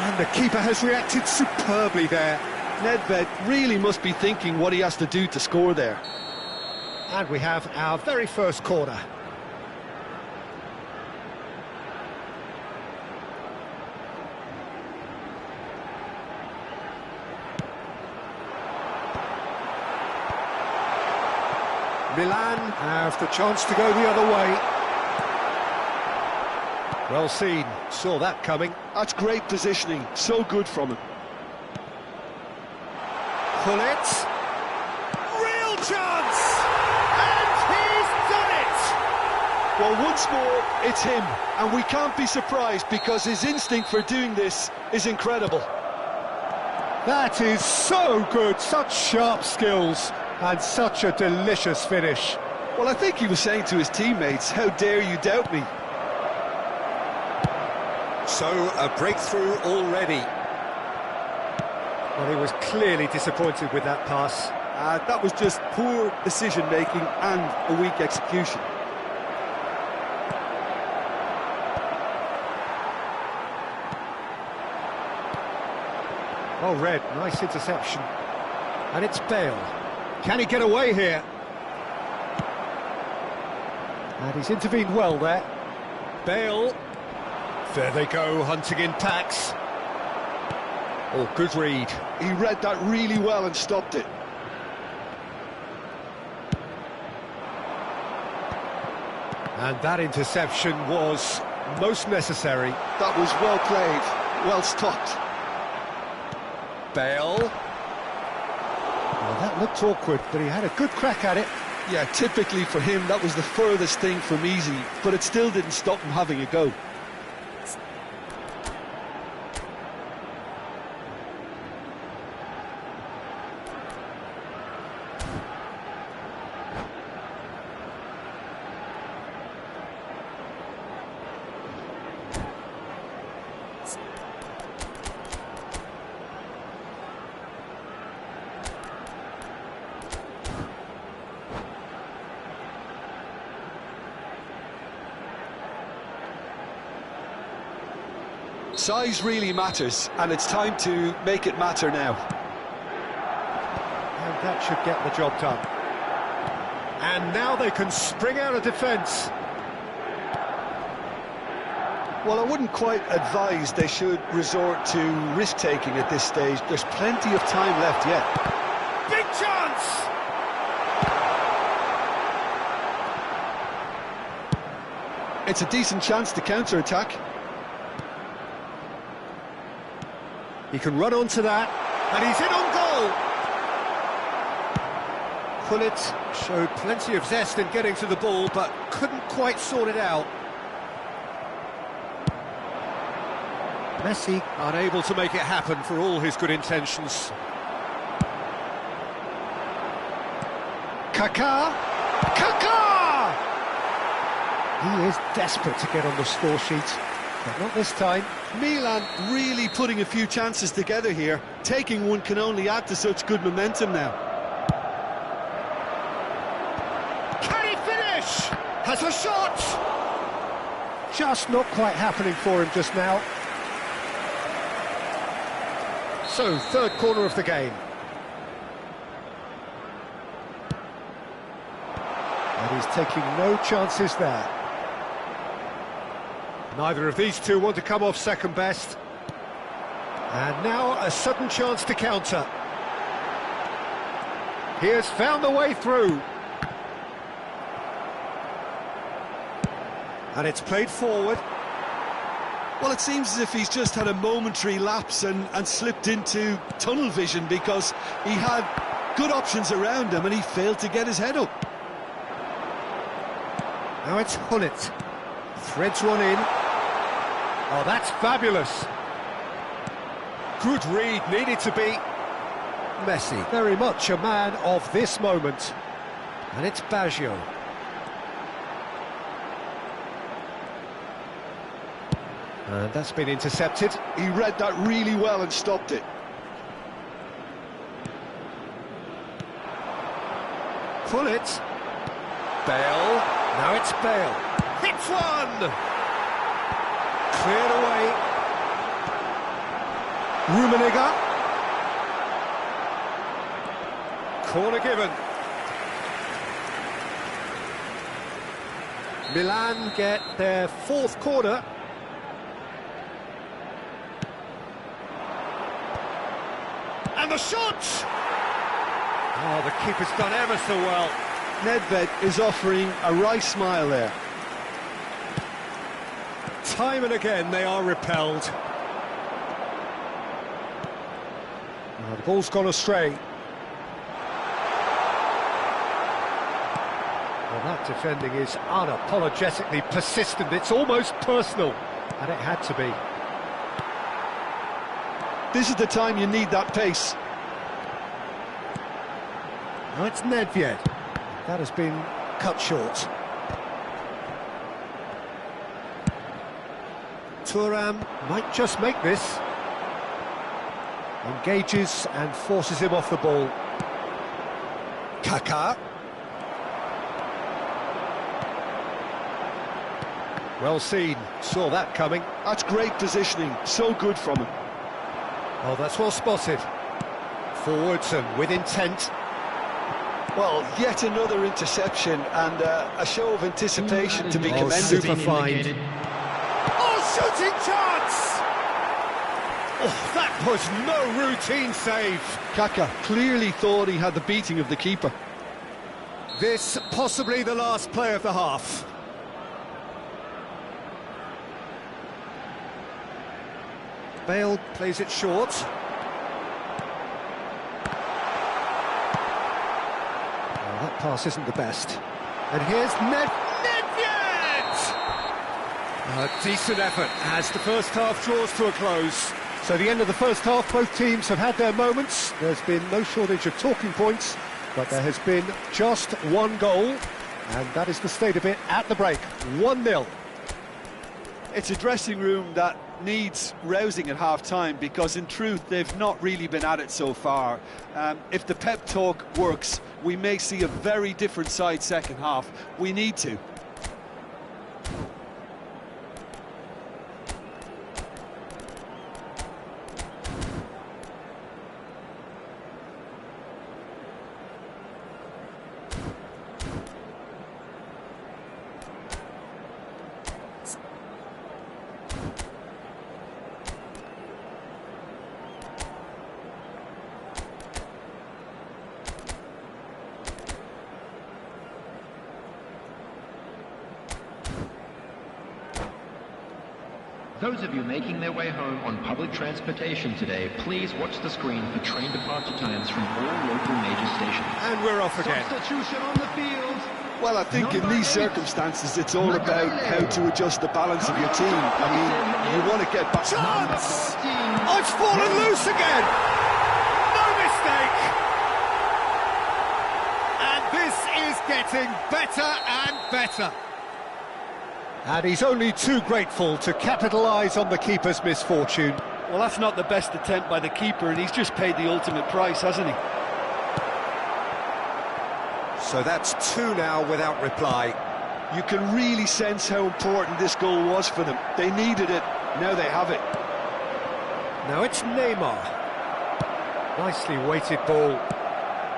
S1: And the keeper has reacted superbly there.
S2: Nedved really must be thinking what he has to do to score there.
S1: And we have our very first corner. Milan have the chance to go the other way. Well seen, saw that coming.
S2: That's great positioning, so good from him.
S1: Pull it. Real chance! And he's done it!
S2: Well, once more, it's him, and we can't be surprised because his instinct for doing this is incredible.
S1: That is so good, such sharp skills, and such a delicious finish.
S2: Well, I think he was saying to his teammates, how dare you doubt me?
S1: So, a breakthrough already. Well, he was clearly disappointed with that pass.
S2: That was just poor decision-making and a weak execution.
S1: Well read, nice interception. And it's Bale. Can he get away here? And he's intervened well there. Bale. There they go, hunting in packs. Oh, good read.
S2: He read that really well and stopped it.
S1: And that interception was most necessary.
S2: That was well played, well stopped.
S1: Bale. Well, that looked awkward, but he had a good crack at it.
S2: Yeah, typically for him, that was the furthest thing from easy, but it still didn't stop him having a go. Size really matters, and it's time to make it matter now.
S1: And that should get the job done. And now they can spring out of defence.
S2: Well, I wouldn't quite advise they should resort to risk-taking at this stage. There's plenty of time left yet.
S1: Big chance!
S2: It's a decent chance to counter-attack.
S1: He can run onto that, and he's in on goal! Pullet showed plenty of zest in getting to the ball, but couldn't quite sort it out. Messi unable to make it happen for all his good intentions. Kaká! Kaká! He is desperate to get on the score sheet, but not this time.
S2: Milan really putting a few chances together here. Taking one can only add to such good momentum now.
S1: Can he finish? Has a shot! Just not quite happening for him just now. So, third corner of the game. And he's taking no chances there. Neither of these two want to come off second best. And now a sudden chance to counter. He has found the way through. And it's played forward.
S2: Well, it seems as if he's just had a momentary lapse and slipped into tunnel vision because he had good options around him and he failed to get his head up.
S1: Now it's Hullet. Threads one in. Oh, that's fabulous. Good read, needed to be. Messi, very much a man of this moment. And it's Baggio. And that's been intercepted.
S2: He read that really well and stopped it.
S1: Pull it. Bale. Now it's Bale. Hits one! Cleared away. Rummenigge. Corner given. Milan get their fourth corner. And the shot! Oh, the keeper's done ever so well.
S2: Nedved is offering a wry smile there.
S1: Time and again they are repelled. Oh, the ball's gone astray. Well, that defending is unapologetically persistent. It's almost personal, and it had to be.
S2: This is the time you need that pace.
S1: Now it's Nedved. That has been cut short. Thuram might just make this. Engages and forces him off the ball. Kaká. Well seen, saw that coming.
S2: That's great positioning, so good from him.
S1: Oh, that's well spotted. Forwards and with intent.
S2: Well, yet another interception and a show of anticipation to be commended.
S1: Super fine. Oh, shooting chance! Oh, that was no routine save.
S2: Kaká clearly thought he had the beating of the keeper.
S1: This possibly the last play of the half. Bale plays it short. Well, that pass isn't the best. And here's Nedved! A decent effort as the first half draws to a close. So the end of the first half, both teams have had their moments. There's been no shortage of talking points, but there has been just one goal, and that is the state of it at the break. 1-0.
S2: It's a dressing room that needs rousing at half-time, because in truth they've not really been at it so far. If the pep talk works, we may see a very different side second half. We need to.
S4: Those of you making their way home on public transportation today, please watch the screen for train departure times from all local major stations.
S1: And we're off again.
S4: Substitution on the field.
S2: Well, I think in these circumstances it's all about how to adjust the balance of your team. I mean, you want to get back.
S1: Chance! Oh, it's fallen loose again! No mistake! And this is getting better and better. And he's only too grateful to capitalise on the keeper's misfortune.
S2: Well, that's not the best attempt by the keeper, and he's just paid the ultimate price, hasn't he?
S1: So that's 2 now without reply.
S2: You can really sense how important this goal was for them. They needed it, now they have it.
S1: Now it's Neymar. Nicely weighted ball.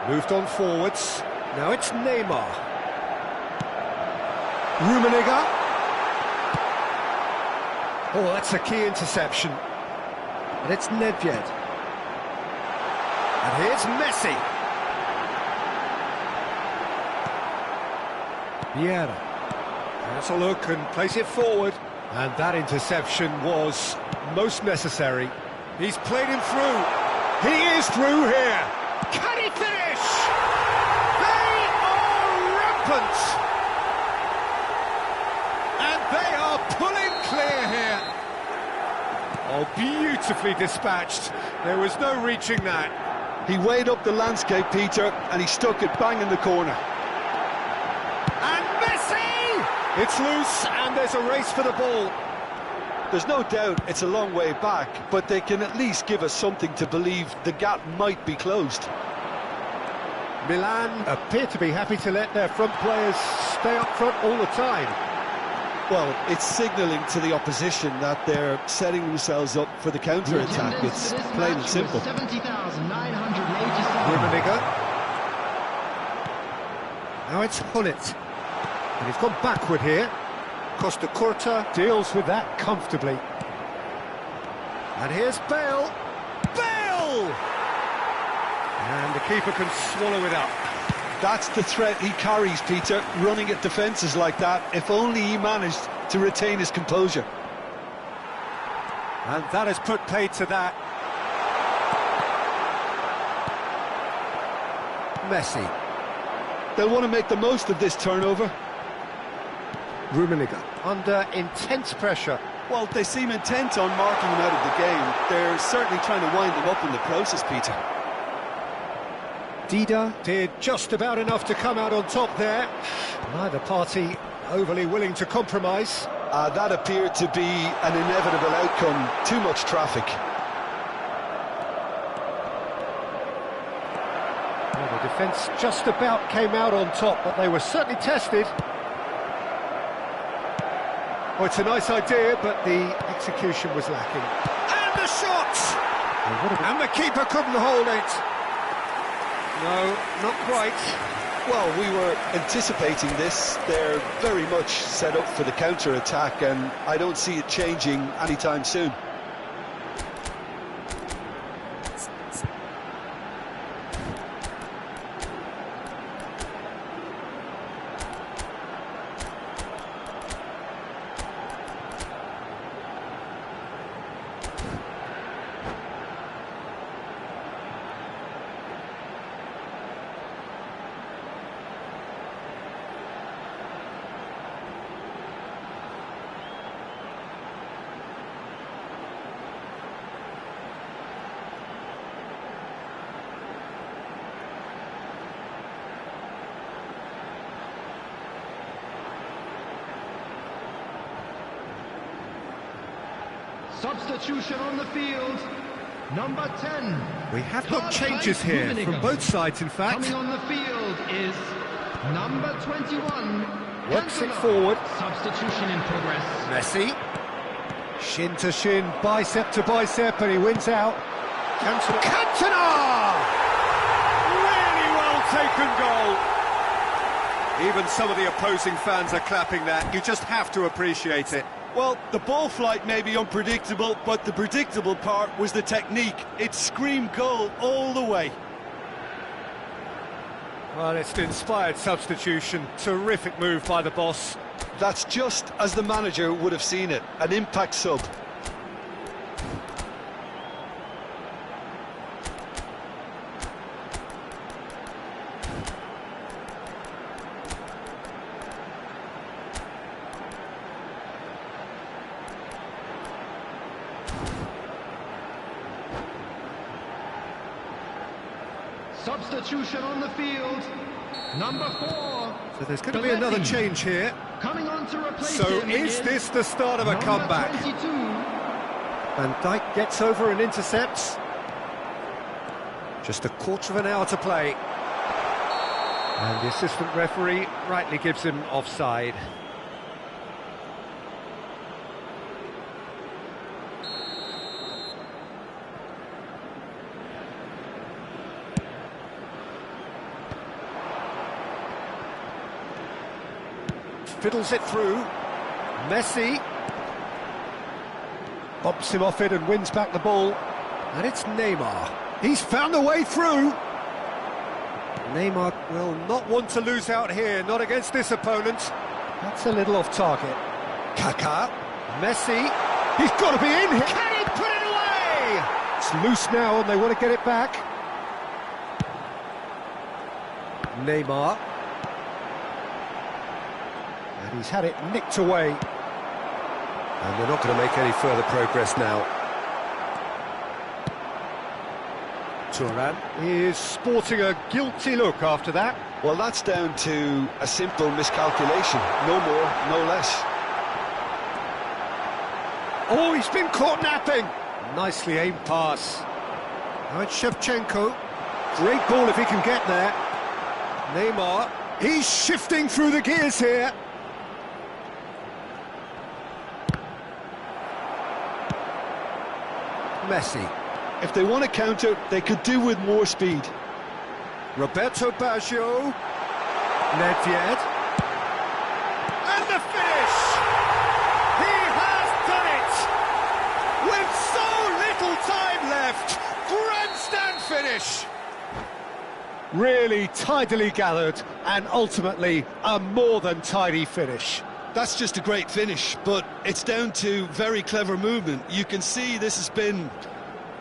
S1: Moved on forwards. Now it's Neymar. Rummenigge. Oh, that's a key interception. And it's Nedved. And here's Messi. Vieira. Has a look and plays it forward. And that interception was most necessary. He's played him through. He is through here. Can he finish? They are rampant. And they are pulling clear here. Oh, beautifully dispatched. There was no reaching that.
S2: He weighed up the landscape, Peter, and he stuck it bang in the corner.
S1: And Messi! It's loose, and there's a race for the ball.
S2: There's no doubt it's a long way back, but they can at least give us something to believe the gap might be closed.
S1: Milan appear to be happy to let their front players stay up front all the time.
S2: Well, it's signalling to the opposition that they're setting themselves up for the counter-attack. It's plain and simple.
S4: 70,987.
S1: Rummenigge. Now it's Hullet. And he's gone backward here. Costa Curta deals with that comfortably. And here's Bale. Bale! And the keeper can swallow it up.
S2: That's the threat he carries, Peter, running at defences like that, if only he managed to retain his composure.
S1: And that has put paid to that. Messi.
S2: They'll want to make the most of this turnover.
S1: Rummenigge under intense pressure.
S2: Well, they seem intent on marking him out of the game. They're certainly trying to wind him up in the process, Peter.
S1: Dida did just about enough to come out on top there. Neither party overly willing to compromise.
S2: That appeared to be an inevitable outcome. Too much traffic.
S1: Well, the defence just about came out on top, but they were certainly tested. Well, it's a nice idea, but the execution was lacking. And the shot! And the keeper couldn't hold it. No, not quite.
S2: Well, we were anticipating this. They're very much set up for the counter-attack, and I don't see it changing anytime soon.
S4: Substitution on the field, number 10.
S1: We have got changes here from both sides, in fact.
S4: Coming on the field is number 21.
S1: Works it forward.
S4: Substitution in progress.
S1: Messi. Shin to shin, bicep to bicep, and he wins out. Cantona! Really well taken goal. Even some of the opposing fans are clapping that. You just have to appreciate it.
S2: Well, the ball flight may be unpredictable, but the predictable part was the technique. It screamed goal all the way.
S1: Well, it's an inspired substitution. Terrific move by the boss.
S2: That's just as the manager would have seen it. An impact sub.
S4: Substitution on the field, number 4.
S1: So there's going to be another change here.
S4: Coming on to replace
S1: So
S4: him
S1: is this the start of a
S4: number
S1: comeback?
S4: 22.
S1: Van Dijk gets over and intercepts. Just a quarter of an hour to play. And the assistant referee rightly gives him offside. Fiddles it through. Messi bumps him off it and wins back the ball. And it's Neymar. He's found a way through. Neymar will not want to lose out here, not against this opponent. That's a little off target. Kaká. Messi. He's got to be in here. Can he put it away? It's loose now and they want to get it back. Neymar. And he's had it nicked away. And they're not going to make any further progress now. Turan is sporting a guilty look after that.
S2: Well, that's down to a simple miscalculation. No more, no less.
S1: Oh, he's been caught napping. Nicely aimed pass. Now it's Shevchenko. Great ball if he can get there. Neymar. He's shifting through the gears here. Messi.
S2: If they want to counter, they could do with more speed.
S1: Roberto Baggio. Nedved. And the finish! He has done it! With so little time left! Grandstand finish! Really tidily gathered, and ultimately a more than tidy finish.
S2: That's just a great finish, but it's down to very clever movement. You can see this has been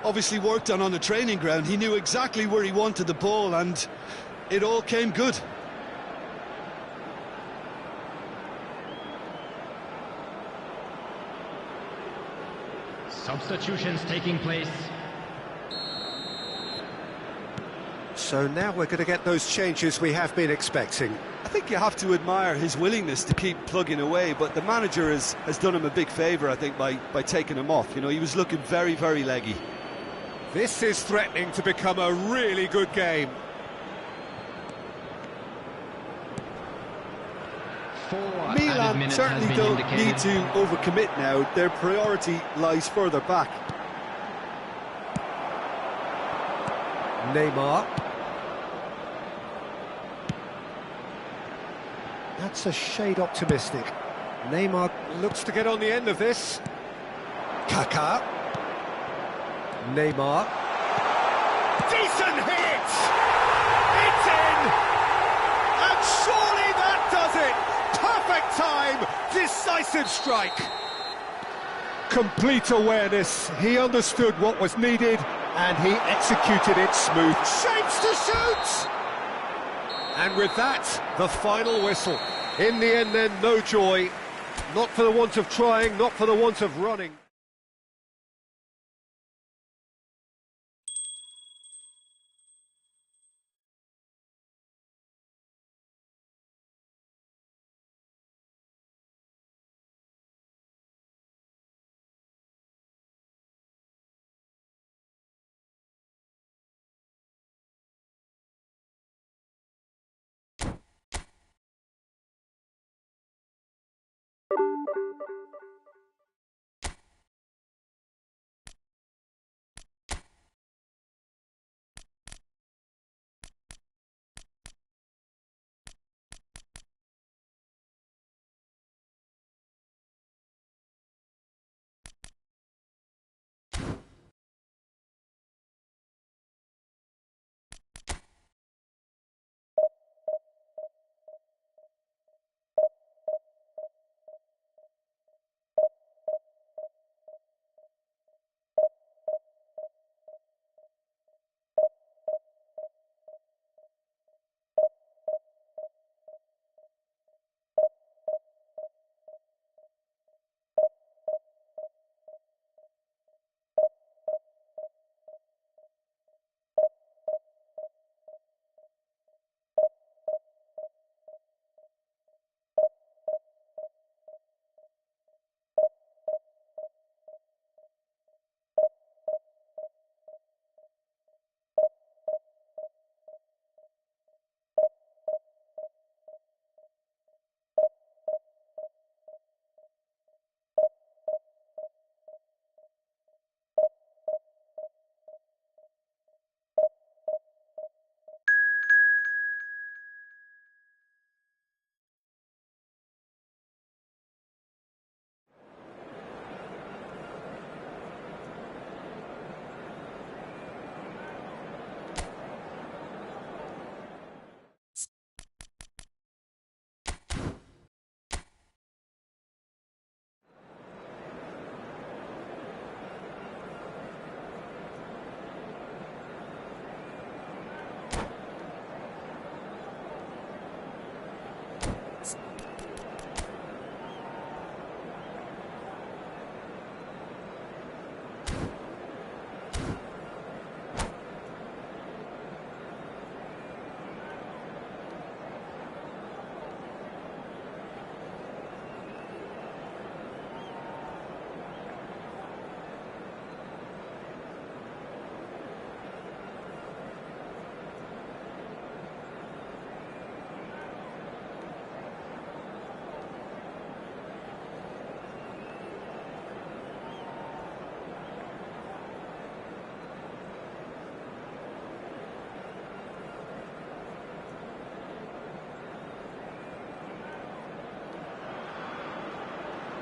S2: obviously worked on the training ground. He knew exactly where he wanted the ball, and it all came good.
S4: Substitutions taking place.
S1: So now we're going to get those changes we have been expecting.
S2: I think you have to admire his willingness to keep plugging away, but the manager has done him a big favour, I think, by taking him off. You know, he was looking very, very leggy.
S1: This is threatening to become a really good game.
S2: Milan certainly don't need to overcommit now. Their priority lies further back.
S1: Neymar. That's a shade optimistic. Neymar looks to get on the end of this. Kaká. Neymar. Decent hit! It's in! And surely that does it! Perfect time! Decisive strike! Complete awareness. He understood what was needed and he executed it smooth. Shapes to shoot! And with that, the final whistle. In the end then, no joy. Not for the want of trying, not for the want of running.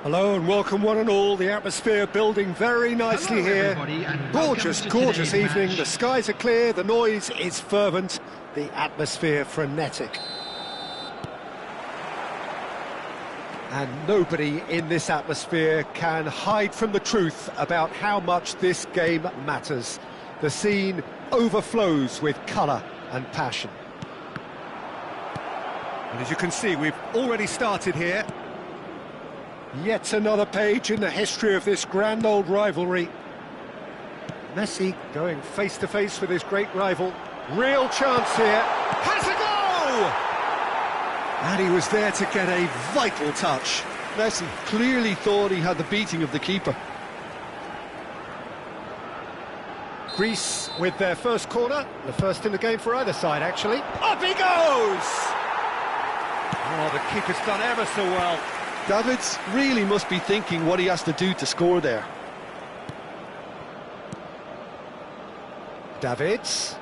S1: Hello and welcome one and all. The atmosphere building very nicely here. Gorgeous, gorgeous evening. The skies are clear, the noise is fervent, the atmosphere frenetic. And nobody in this atmosphere can hide from the truth about how much this game matters. The scene overflows with colour and passion. And as you can see, we've already started here. Yet another page in the history of this grand old rivalry. Messi going face-to-face with his great rival. Real chance here. Has a goal! And he was there to get a vital touch.
S2: Messi clearly thought he had the beating of the keeper.
S1: Greece with their first corner. The first in the game for either side, actually. Up he goes! Oh, the keeper's done ever so well.
S2: Davids really must be thinking what he has to do to score there.
S1: Davids.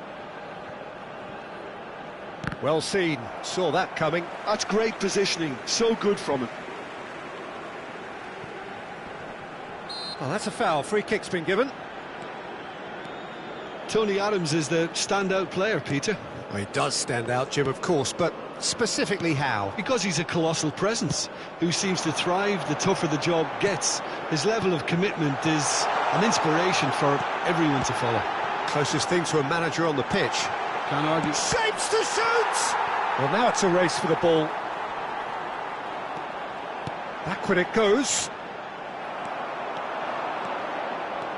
S1: Well seen, saw that coming.
S2: That's great positioning, so good from him.
S1: Oh, that's a foul, free kick's been given.
S2: Tony Adams is the standout player, Peter.
S1: Well, he does stand out, Jim, of course, but specifically how?
S2: Because he's a colossal presence who seems to thrive the tougher the job gets. His level of commitment is an inspiration for everyone to follow.
S1: Closest thing to a manager on the pitch.
S2: Can't argue.
S1: Shapes to shoot! Well, now it's a race for the ball. Backward it goes.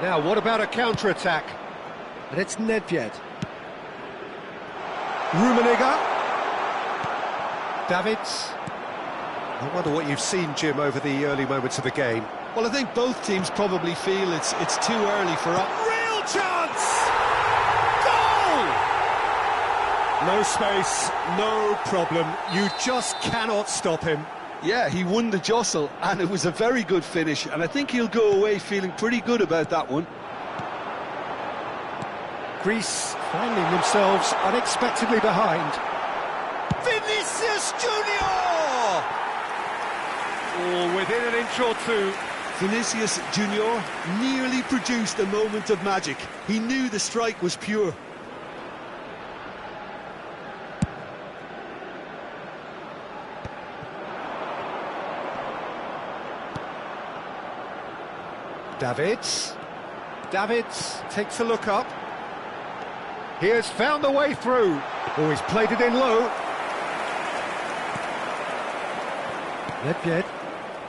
S1: Now, what about a counter-attack? And it's Nedved. Rummenigge. Davids. I wonder what you've seen, Jim, over the early moments of the game.
S2: Well, I think both teams probably feel it's too early for a
S1: real chance! Goal! No space, no problem. You just cannot stop him.
S2: Yeah, he won the jostle, and it was a very good finish, and I think he'll go away feeling pretty good about that one.
S1: Greece finding themselves unexpectedly behind. Vinicius Junior! Oh, within an inch or two.
S2: Vinicius Junior nearly produced a moment of magic. He knew the strike was pure.
S1: Davids takes a look up. He has found a way through. Oh, he's played it in low. Nedved.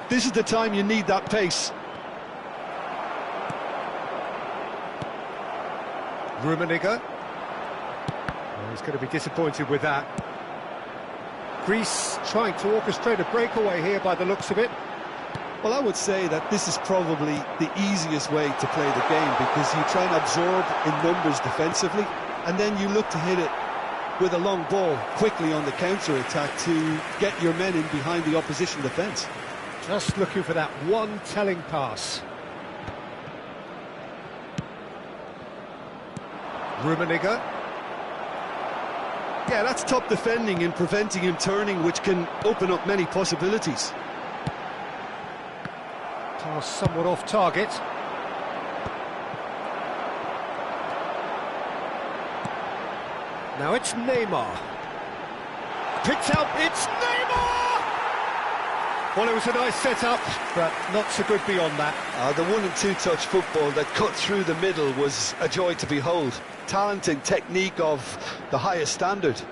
S2: This is the time you need that pace.
S1: Rummenigge. Oh, he's going to be disappointed with that. Greece trying to orchestrate a breakaway here by the looks of it.
S2: Well, I would say that this is probably the easiest way to play the game, because you try and absorb in numbers defensively, and then you look to hit it with a long ball quickly on the counter-attack to get your men in behind the opposition defence.
S1: Just looking for that one telling pass. Rummenigge.
S2: Yeah, that's top defending and preventing him turning, which can open up many possibilities.
S1: Pass somewhat off target. Now it's Neymar. Picked out, it's Neymar! Well, it was a nice setup, but not so good beyond that.
S2: The one and two touch football that cut through the middle was a joy to behold. Talent and technique of the highest standard.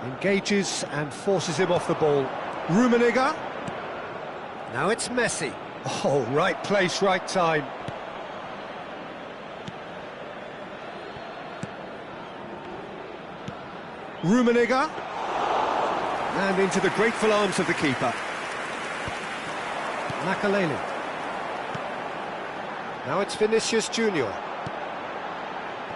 S1: Engages and forces him off the ball. Rummenigge. Now it's Messi. Oh, right place, right time. Rummenigge. And into the grateful arms of the keeper. Makaleli. Now it's Vinicius Junior.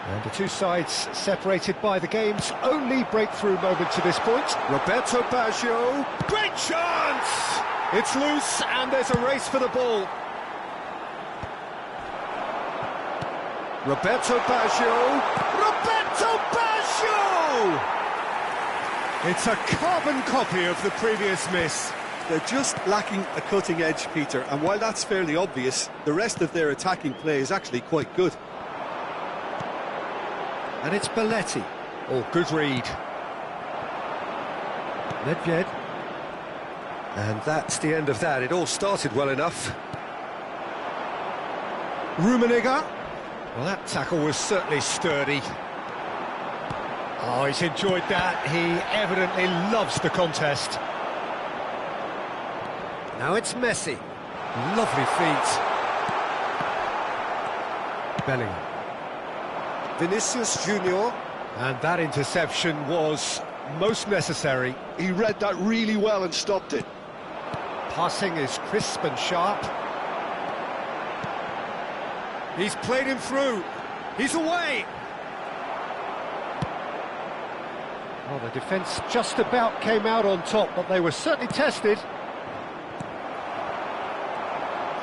S1: And the two sides separated by the game's only breakthrough moment to this point. Roberto Baggio. Great chance! It's loose and there's a race for the ball. Roberto Baggio. Roberto Baggio! It's a carbon copy of the previous miss.
S2: They're just lacking a cutting edge, Peter, and while that's fairly obvious, the rest of their attacking play is actually quite good.
S1: And it's Belletti. Oh, good read. Nedved. And that's the end of that. It all started well enough. Rummenigge. Well, that tackle was certainly sturdy. Oh, he's enjoyed that. He evidently loves the contest. Now it's Messi. Lovely feet. Bellingham. Vinicius Junior. And that interception was most necessary.
S2: He read that really well and stopped it.
S1: Passing is crisp and sharp. He's played him through. He's away. Well, the defence just about came out on top, but they were certainly tested.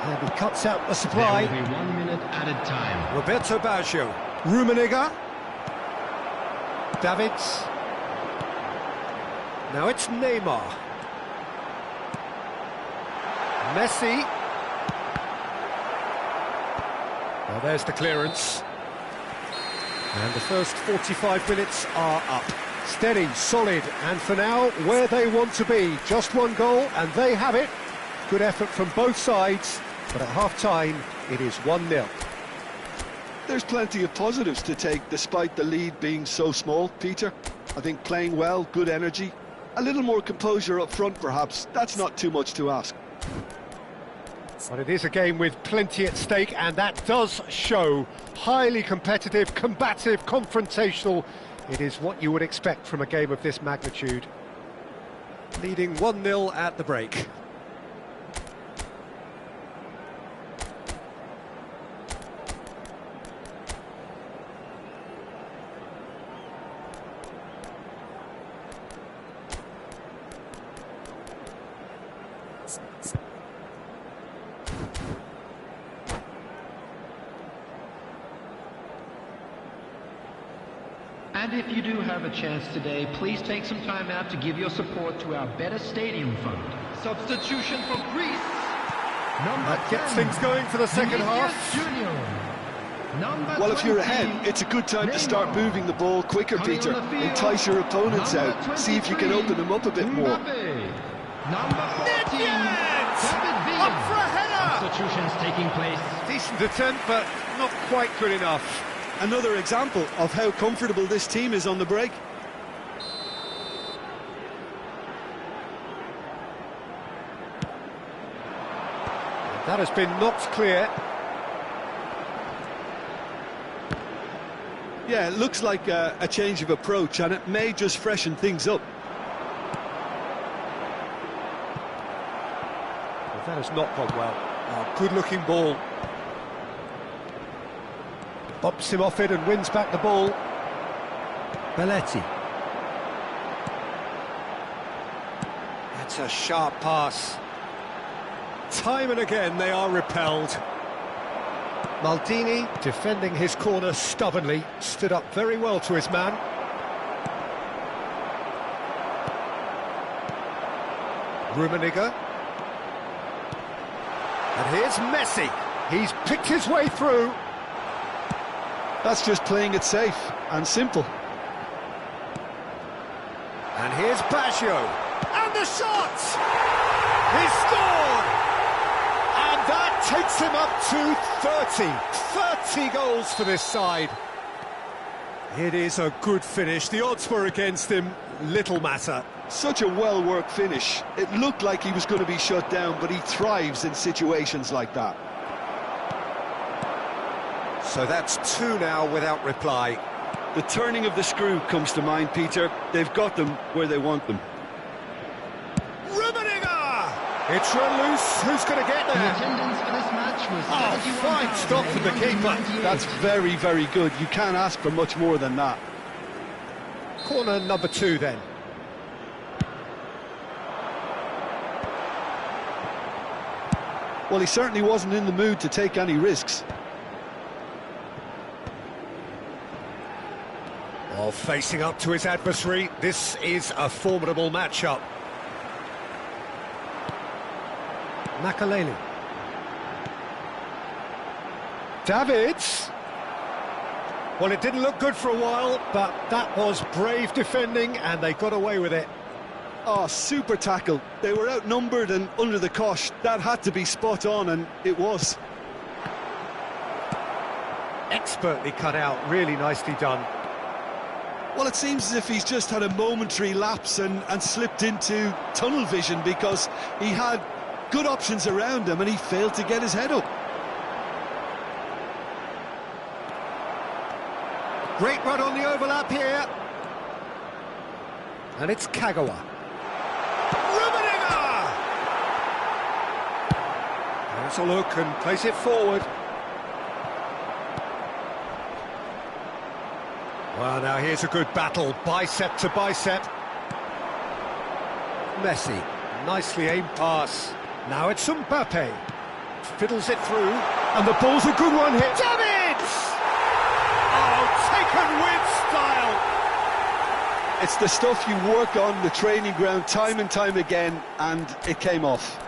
S1: And he cuts out the supply.
S4: There will be 1 minute added time.
S1: Roberto Baggio. Rummenigge. Davids. Now it's Neymar. Messi. Well, there's the clearance. And the first 45 minutes are up. Steady, solid, and for now, where they want to be. Just one goal, and they have it. Good effort from both sides, but at half-time, it is 1-0.
S2: There's plenty of positives to take, despite the lead being so small, Peter. I think playing well, good energy. A little more composure up front, perhaps. That's not too much to ask.
S1: But it is a game with plenty at stake, and that does show. Highly competitive, combative, confrontational. It is what you would expect from a game of this magnitude. Leading 1-0 at the break.
S4: And if you do have a chance today, please take some time out to give your support to our Better Stadium Fund. Substitution for Greece.
S1: That gets things going for the second half.
S2: Well, if you're ahead, it's a good time to start moving the ball quicker, Peter. Entice your opponents out. See if you can open them up a bit more.
S4: Number 14,
S1: Up for a header!
S4: Substitutions taking place.
S1: Decent attempt, but not quite good enough.
S2: Another example of how comfortable this team is on the break.
S1: That has been knocked clear.
S2: Yeah, it looks like a change of approach, and it may just freshen things up.
S1: Well, that has not gone well. Oh, good-looking ball. Bumps him off it and wins back the ball. Belletti. That's a sharp pass. Time and again they are repelled. Maldini, defending his corner stubbornly, stood up very well to his man. Rummenigge. And here's Messi. He's picked his way through.
S2: That's just playing it safe and simple.
S1: And here's Baggio. And the shot! He scored! And that takes him up to 30. 30 goals for this side. It is a good finish. The odds were against him. Little matter.
S2: Such a well-worked finish. It looked like he was going to be shut down, but he thrives in situations like that.
S1: So that's 2 now without reply.
S2: The turning of the screw comes to mind, Peter. They've got them where they want them.
S1: Rummenigge! It's run loose. Who's going to get
S4: The
S1: there?
S4: attendance for this match was
S1: Fine stop from the keeper.
S2: That's very, very good. You can't ask for much more than that.
S1: Corner number 2 then.
S2: Well, he certainly wasn't in the mood to take any risks.
S1: Oh, facing up to his adversary, this is a formidable matchup. Makaleli. Davids. Well, it didn't look good for a while, but that was brave defending, and they got away with it.
S2: Oh, super tackle. They were outnumbered and under the cosh. That had to be spot on, and it was.
S1: Expertly cut out, really nicely done.
S2: Well, it seems as if he's just had a momentary lapse and slipped into tunnel vision, because he had good options around him and he failed to get his head up.
S1: Great run on the overlap here. And it's Kagawa. Rummenigge! There's a look and plays it forward. Well, now here's a good battle, bicep to bicep. Messi, nicely aimed pass. Now it's Mbappe. Fiddles it through, and the ball's a good one here. Davids! Oh, taken with style.
S2: It's the stuff you work on the training ground time and time again, and it came off.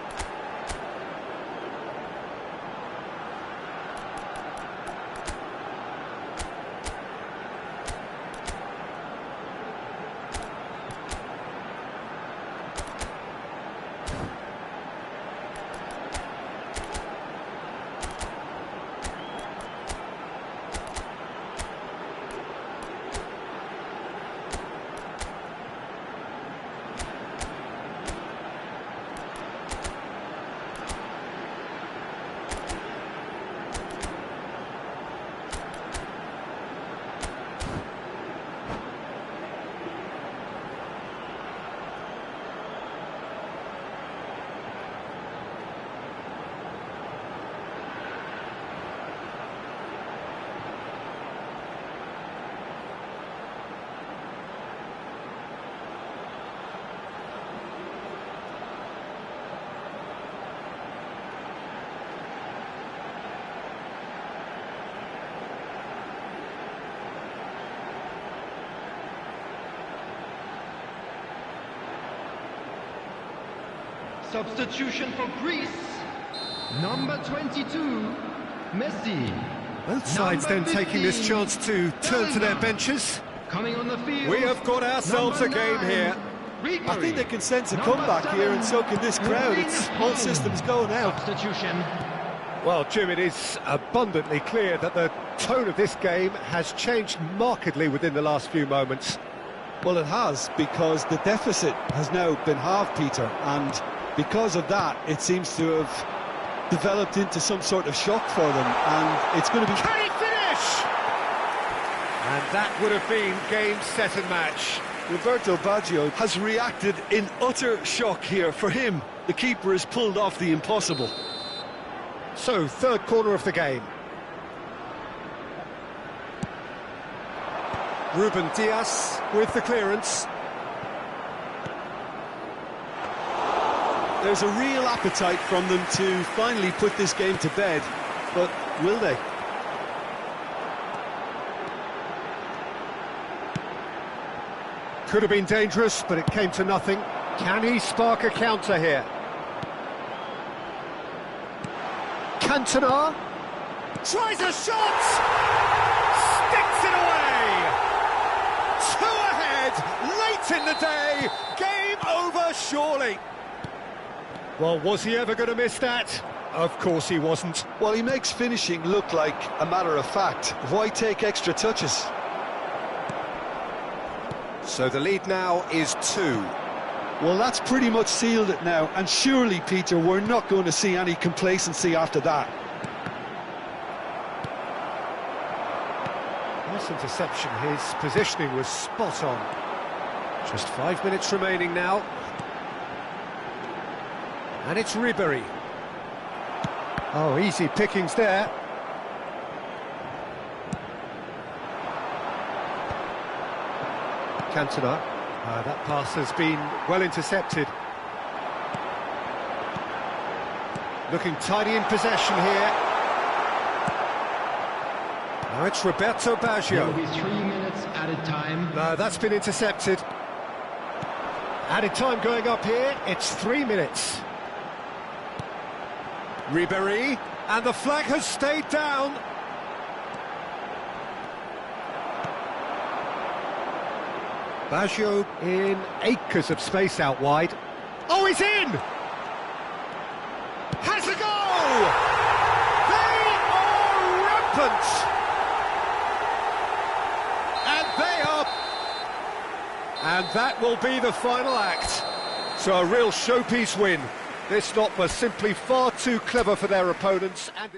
S4: Substitution for Greece. Number 22, Messi.
S1: Both sides then taking this chance to turn to their benches.
S4: Coming on the field.
S1: We have got ourselves a game here.
S2: I think they can sense a comeback here, and so can this crowd. It's all systems go now.
S4: Substitution.
S1: Well, Jim, it is abundantly clear that the tone of this game has changed markedly within the last few moments.
S2: Well, it has, because the deficit has now been halved, Peter, and because of that, it seems to have developed into some sort of shock for them, and it's going to be...
S1: Can he finish? And that would have been game, set and match.
S2: Roberto Baggio has reacted in utter shock here. For him, the keeper has pulled off the impossible.
S1: So, third corner of the game. Ruben Dias with the clearance.
S2: There's a real appetite from them to finally put this game to bed, but will they?
S1: Could have been dangerous, but it came to nothing. Can he spark a counter here? Cantona tries a shot! Sticks it away! 2 ahead, late in the day, game over surely. Well, was he ever going to miss that? Of course he wasn't.
S2: Well, he makes finishing look like a matter of fact. Why take extra touches?
S1: So the lead now is 2.
S2: Well, that's pretty much sealed it now, and surely, Peter, we're not going to see any complacency after that.
S1: Nice interception, his positioning was spot on. Just 5 minutes remaining now. And it's Ribéry. Oh, easy pickings there. Cantona. That pass has been well intercepted. Looking tidy in possession here. Now it's Roberto Baggio.
S4: There will be 3 minutes
S5: added time.
S1: No, that's been intercepted. Added time going up here, it's 3 minutes. Ribéry, and the flag has stayed down. Baggio in acres of space out wide. Oh, he's in! Has a goal! They are rampant! And they are... And that will be the final act. So a real showpiece win. This lot was simply far too clever for their opponents. And